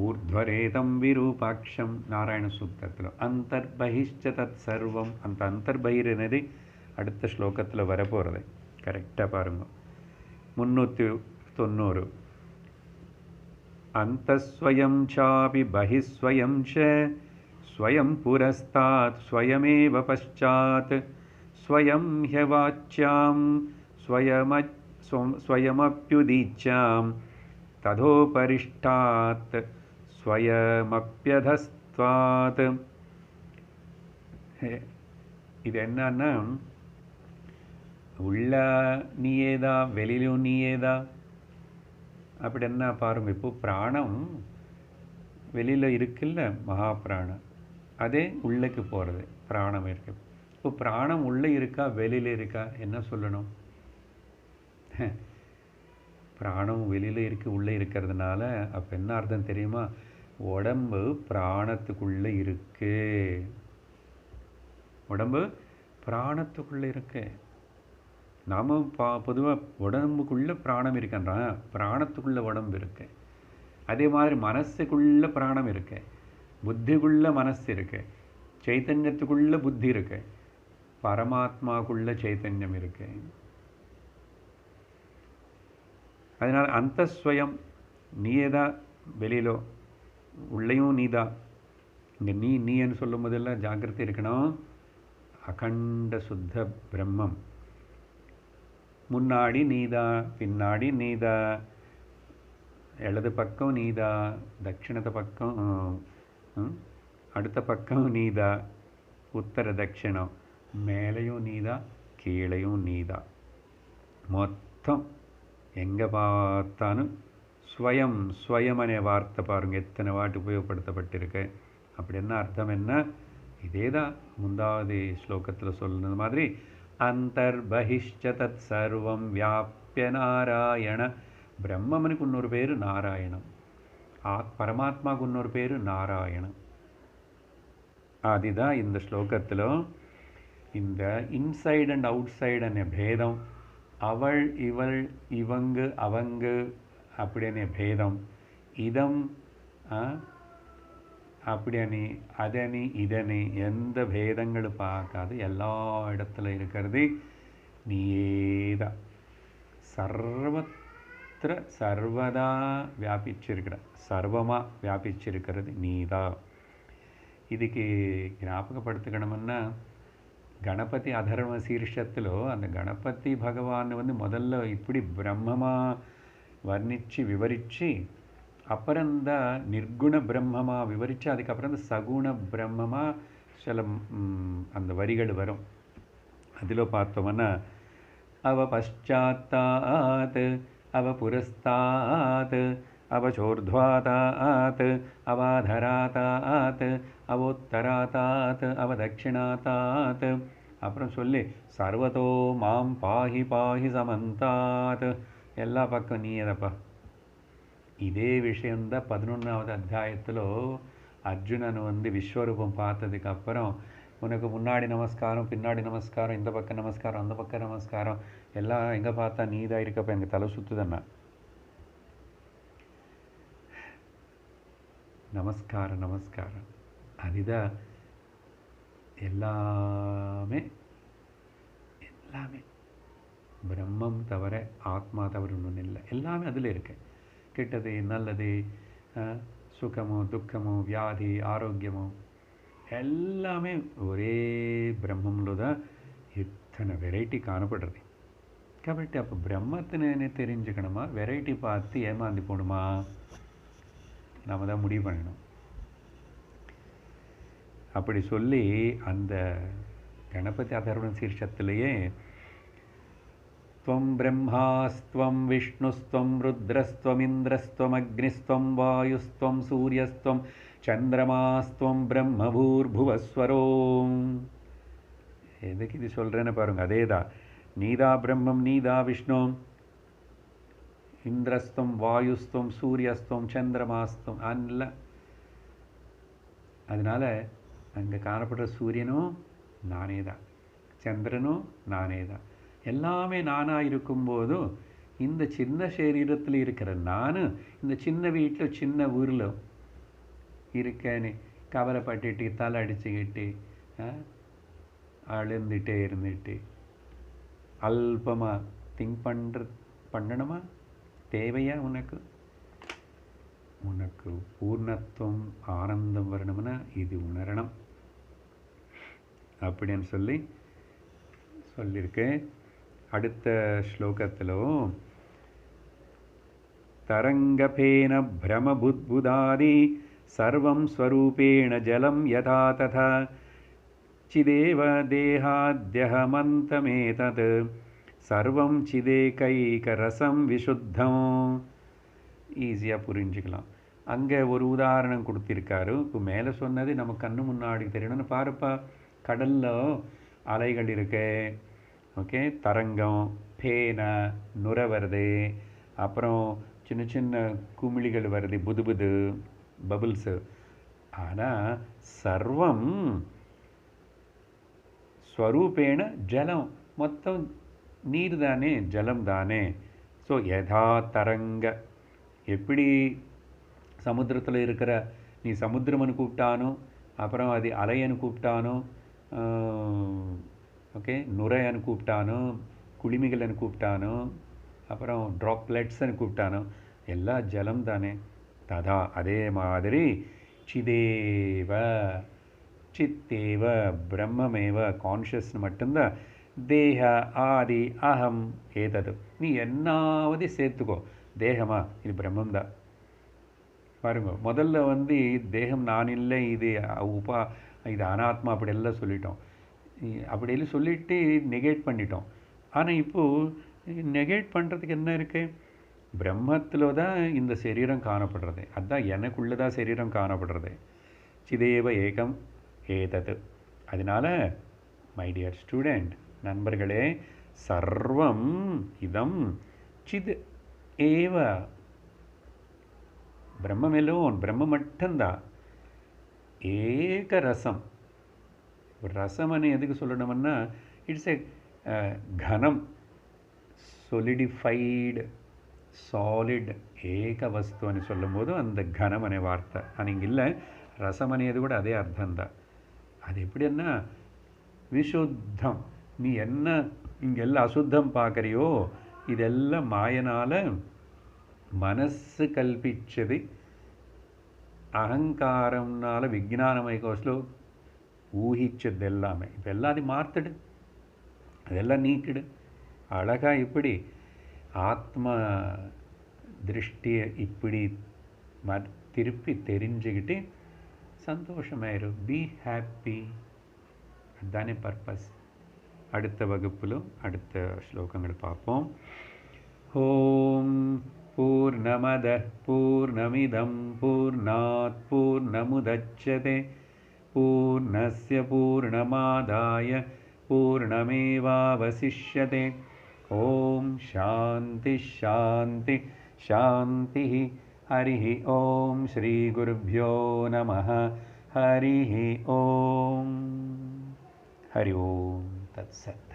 ஊர்த்வரேதம் விரூபாட்சம். நாராயண சூக்தத்தில் அந்தர்பகிஷ்ச தத் சர்வம். அந்த அந்தர்பகிர்னது அடுத்த ஸ்லோகத்தில் வரப்போகிறது. கரெக்டாக பாருங்க. 390. அந்தஸ்வயம் சாபி பகிஸ்வயம் ச ஸ்வயம் புரஸ்தாத் ஸ்வயமேவ பశ్చాத் ஸ்வயம் ஹ்யவாச்யாம் ஸ்வயமப்யுதீச்யாம் ததோபரிஷ்டாத் ஸ்வயமப்யதஸ்த்வாத். இது என்னன்னா, உள்ள நீயேதா வெளியிலும் நீயேதா அப்படி என்ன பாருங்க. இப்போ பிராணம் வெளியில் இருக்குல்ல, மகாபிராணம், அதே உள்ளக்கு போகிறது பிராணம் இருக்கு. இப்போ பிராணம் உள்ளே இருக்கா வெளியில் இருக்கா என்ன சொல்லணும்? பிராணம் வெளியில் இருக்கு உள்ளே இருக்கிறதுனால அப்போ என்ன அர்த்தம் தெரியுமா? உடம்பு பிராணத்துக்குள்ளே இருக்கு, உடம்பு பிராணத்துக்குள்ளே இருக்கு. நாம் பொதுவாக உடம்புக்குள்ளே பிராணம் இருக்கின்றான், பிராணத்துக்குள்ளே உடம்பு இருக்கு. அதே மாதிரி மனசுக்குள்ளே பிராணம் இருக்கு, புத்திக்குள்ளே மனசு இருக்கு, சைத்தன்யத்துக்குள்ளே புத்தி இருக்கு, பரமாத்மாக்குள்ளே சைத்தன்யம் இருக்கு. அதனால் அந்தஸ்வயம் நீயேதா, வெளியிலோ உள்ளேயும் நீதா. இங்கே நீன்னு சொல்லும் போதெல்லாம் ஜாக்கிரதை இருக்கணும். அகண்ட சுத்த பிரம்மம். முன்னாடி நீதா, பின்னாடி நீதா, இடது பக்கம் நீதா, தட்சிணத்து பக்கம் அடுத்த பக்கம் நீதா, உத்தர தட்சிணம், மேலேயும் நீதா கீழையும் நீதா. மொத்தம் எங்கே பார்த்தாலும் ஸ்வயம். ஸ்வயம் அనే வார்த்தை பாருங்கள் எத்தனை வாட்டி உபயோகப்படுத்தப்பட்டிருக்கு. அப்படி என்ன அர்த்தம்? என்ன இதே தான் முந்தாவது ஸ்லோகத்தில் சொல்லுனது மாதிரி அந்தர்பகிஷ்ச தத் சர்வம் வியாபிய நாராயண. பிரம்மனுக்கு இன்னொரு பேர் நாராயணம், பரமாத்மாவுக்கு இன்னொரு பேர் நாராயணம். அதுதான் இந்த ஸ்லோகத்தில் இந்த இன்சைட் அண்ட் அவுட் சைடு அనే பேதம், அவள் இவள் இவங்க அவங்க அப்படியே பேதம், இதம் அப்படியனி அதனி இதனி எந்த பேதங்களும் பார்க்காது எல்லா இடத்துல இருக்கிறது நீயேதான். சர்வத்திர சர்வதா வியாபிச்சிருக்கிற, சர்வமாக வியாபிச்சிருக்கிறது நீதா. இதுக்கு ஞாபகப்படுத்திக்கணும்னா கணபதி அதர்வ சீர்ஷத்தில் அந்த கணபதி பகவான் முதல்ல இப்படி பிரம்மமாக வர்ணித்து விவரித்து அப்புறம் இந்த நிர்குண பிரம்மமாக விவரித்து அதுக்கப்புறம் இந்த சகுண பிரம்மமாக சில அந்த வரிகள் வரும். அதில் பார்த்தோம்னா அவ பశ్చాத்தாத் அவ புரஸ்தாத் அவ சோர்த்வாதாத் அவாதராதாத் அவோத்தராதாத் அவ தட்சிணாதாத் அப்புறம் சொல்லி சர்வதோ மாம் பாஹி பாஹி சமந்தாத். எல்லா பக்கம் நீ எதப்பா. இதே விஷயந்தான் 11வது அத்தியாயத்தில் அர்ஜுனன் விஸ்வரூபம் பார்த்ததுக்கப்புறம் உனக்கு முன்னாடி நமஸ்காரம் பின்னாடி நமஸ்காரம் இந்த பக்கம் நமஸ்காரம் அந்த பக்கம் நமஸ்காரம் எல்லாம் எங்கே பார்த்தா நீ தான் இருக்கப்போ எங்கள் தலை சுற்றுதண்ணா. நமஸ்காரம் நமஸ்காரம். அதுதான் எல்லாமே எல்லாமே பிரம்மம் தவிர ஆத்மா தவிர ஒன்றும் இல்லை. எல்லாமே அதில் இருக்கு. கெட்டது நல்லது, சுகமோ துக்கமோ வியாதி ஆரோக்கியமோ எல்லாமே ஒரே బ్రహ్మంలో இத்தனை வெரைட்டி காணப்படுறது. కాబట్టి அப்போ பிரம்மத்தினே தெரிஞ்சுக்கணுமா, வெரைட்டி பார்த்து ஏமாந்து போகணுமா? நாம் தான் முடிவு பண்ணணும். அப்படி சொல்லி அந்த கணபதி அதர்வண சீர்ஷத்திலேயே त्वं ब्रह्मास्त्वं विष्णुस्त्वं रुद्रस्त्वमिन्द्रस्त्वम् अग्निस्त्वं वायुस्त्वं सूर्यस्त्वं चन्द्रमास्त्वं ब्रह्मभूर्भुवस्वरो. எதுக்கு இது சொல்கிறேன்னு பாருங்கள். அதே தான். நீதா பிரம்மம், நீதா விஷ்ணு, இந்திரஸ்துவம் வாயுஸ்துவம் சூரியஸ்துவம் சந்திரமாஸ்துவம் அல்ல. அதனால் அங்கே காணப்படுற சூரியனும் நானே தான், சந்திரனும் நானே தான். எல்லாமே நானாக இருக்கும்போதும் இந்த சின்ன சரீரத்தில் இருக்கிற நான் இந்த சின்ன வீட்டில் சின்ன ஊரில் இருக்கேன்னு கவலைப்பட்டுட்டு தலை அடிச்சுக்கிட்டு அழுந்துட்டே இருந்துட்டு அல்பமாக திங்க் பண்ணணுமா? தேவையா உனக்கு? உனக்கு பூர்ணத்துவம் ஆனந்தம் வரணும்னா இது உணரணும் அப்படின்னு சொல்லியிருக்கேன். அடுத்த ஸ்லோகத்திலும் தரங்கபேன பிரமபுத்புதாதி சர்வம் ஸ்வரூபேண ஜலம் யதா ததா சிதேவ தேகாத்யஹமந்தமேதத் சர்வம் சிதேகைகரசம் விசுத்தம். ஈஸியாக புரிஞ்சுக்கலாம். அங்கே ஒரு உதாரணம் கொடுத்திருக்காரு. இப்போ மேலே சொன்னது நம்ம கண்ணு முன்னாடி தெரியணும்னு பாருப்பா. கடலில் அலைகள் இருக்கு, ஓகே, தரங்கம், பேன, நுரை வருது, அப்புறம் சின்ன சின்ன குமிழிகள் வருது, புது புது பபுள்ஸு. ஆனால் சர்வம் ஸ்வரூபேண ஜலம், மொத்தம் நீர் தானே, ஜலம் தானே. ஸோ யதா தரங்க, எப்படி சமுத்திரத்தில் இருக்கிற நீ சமுத்திரம்னு கூப்பிட்டானோ, அப்புறம் அது அலையன்னு கூப்பிட்டானோ, ஓகே, நுரைன்னு கூப்பிட்டானோ, குளிமிகள்னு கூப்பிட்டானோ, அப்புறம் ட்ராப்லெட்ஸ்ன்னு கூப்பிட்டானோ, எல்லாம் ஜலம் தானே. ததா அதே மாதிரி சிதேவ சித்தேவ பிரம்மமேவ கான்ஷியஸ் மட்டும்தான். தேக ஆதி அகம் ஏதது, நீ என்னாவது சேர்த்துக்கோ. தேகமா இது பிரம்மம்தான். பாருங்க, முதல்ல தேகம் நான் இல்லை, இது இது அனாத்மா அப்படியெல்லாம் சொல்லிட்டோம். அப்படியெல்லாம் சொல்லிட்டு நெகேட் பண்ணிட்டோம். ஆனால் இப்போது நெகேட் பண்ணுறதுக்கு என்ன இருக்குது? பிரம்மத்தில் தான் இந்த சரீரம் காணப்படுறது. அதுதான் எனக்குள்ளே தான் சரீரம் காணப்படுறது. சிதேவ ஏகம் ஏதது. அதனால் மை டியர் ஸ்டூடெண்ட், நண்பர்களே, சர்வம் இதம் சித் ஏவ, பிரம்மம் எல்லோன், பிரம்மம் மட்டும்தான். ஏக ரசம். ரசம்னு எதுக்கு சொல்லணும்னா, இட்ஸ் எ கனம், சொலிடிஃபைடு, சாலிட், ஏக வஸ்து சொல்லும்போது அந்த கனம் அనే வார்த்தை. ஆனால் இங்கே இல்லை, ரசம் అనేది கூட அதே அர்த்தம்தான். அது எப்படின்னா விசுத்தம். நீ என்ன இங்கெல்லாம் அசுத்தம் பார்க்குறியோ இதெல்லாம் மாயனால் மனசு கல்பிச்சது, அகங்காரம்னால விஜானமய கோஷத்தில் ஊகிச்சது எல்லாமே. இப்போ எல்லாத்தையும் மாற்றிடு, அதெல்லாம் நீக்கிடு. அழகாக இப்படி ஆத்ம திருஷ்டியை இப்படி திருப்பி தெரிஞ்சுக்கிட்டு சந்தோஷமாயிரு. Be happy. அதுதானே பர்பஸ். அடுத்த வகுப்பிலும் அடுத்த ஸ்லோகங்கள் பார்ப்போம். ஓம் பூர்ணமத பூர்ணமிதம் பூர்ணாத் பூர்ணமுதச்யதே பூர்ணஸ்ய பூர்ணமாதாய பூர்ணமேவாவசிஷ்யதே. ஓம் சாந்தி ஷாந்தி ஷாந்தி. हरिः ओम श्री गुरुभ्यो नमः. हरिः ओम. हरि ओम तत्सत्.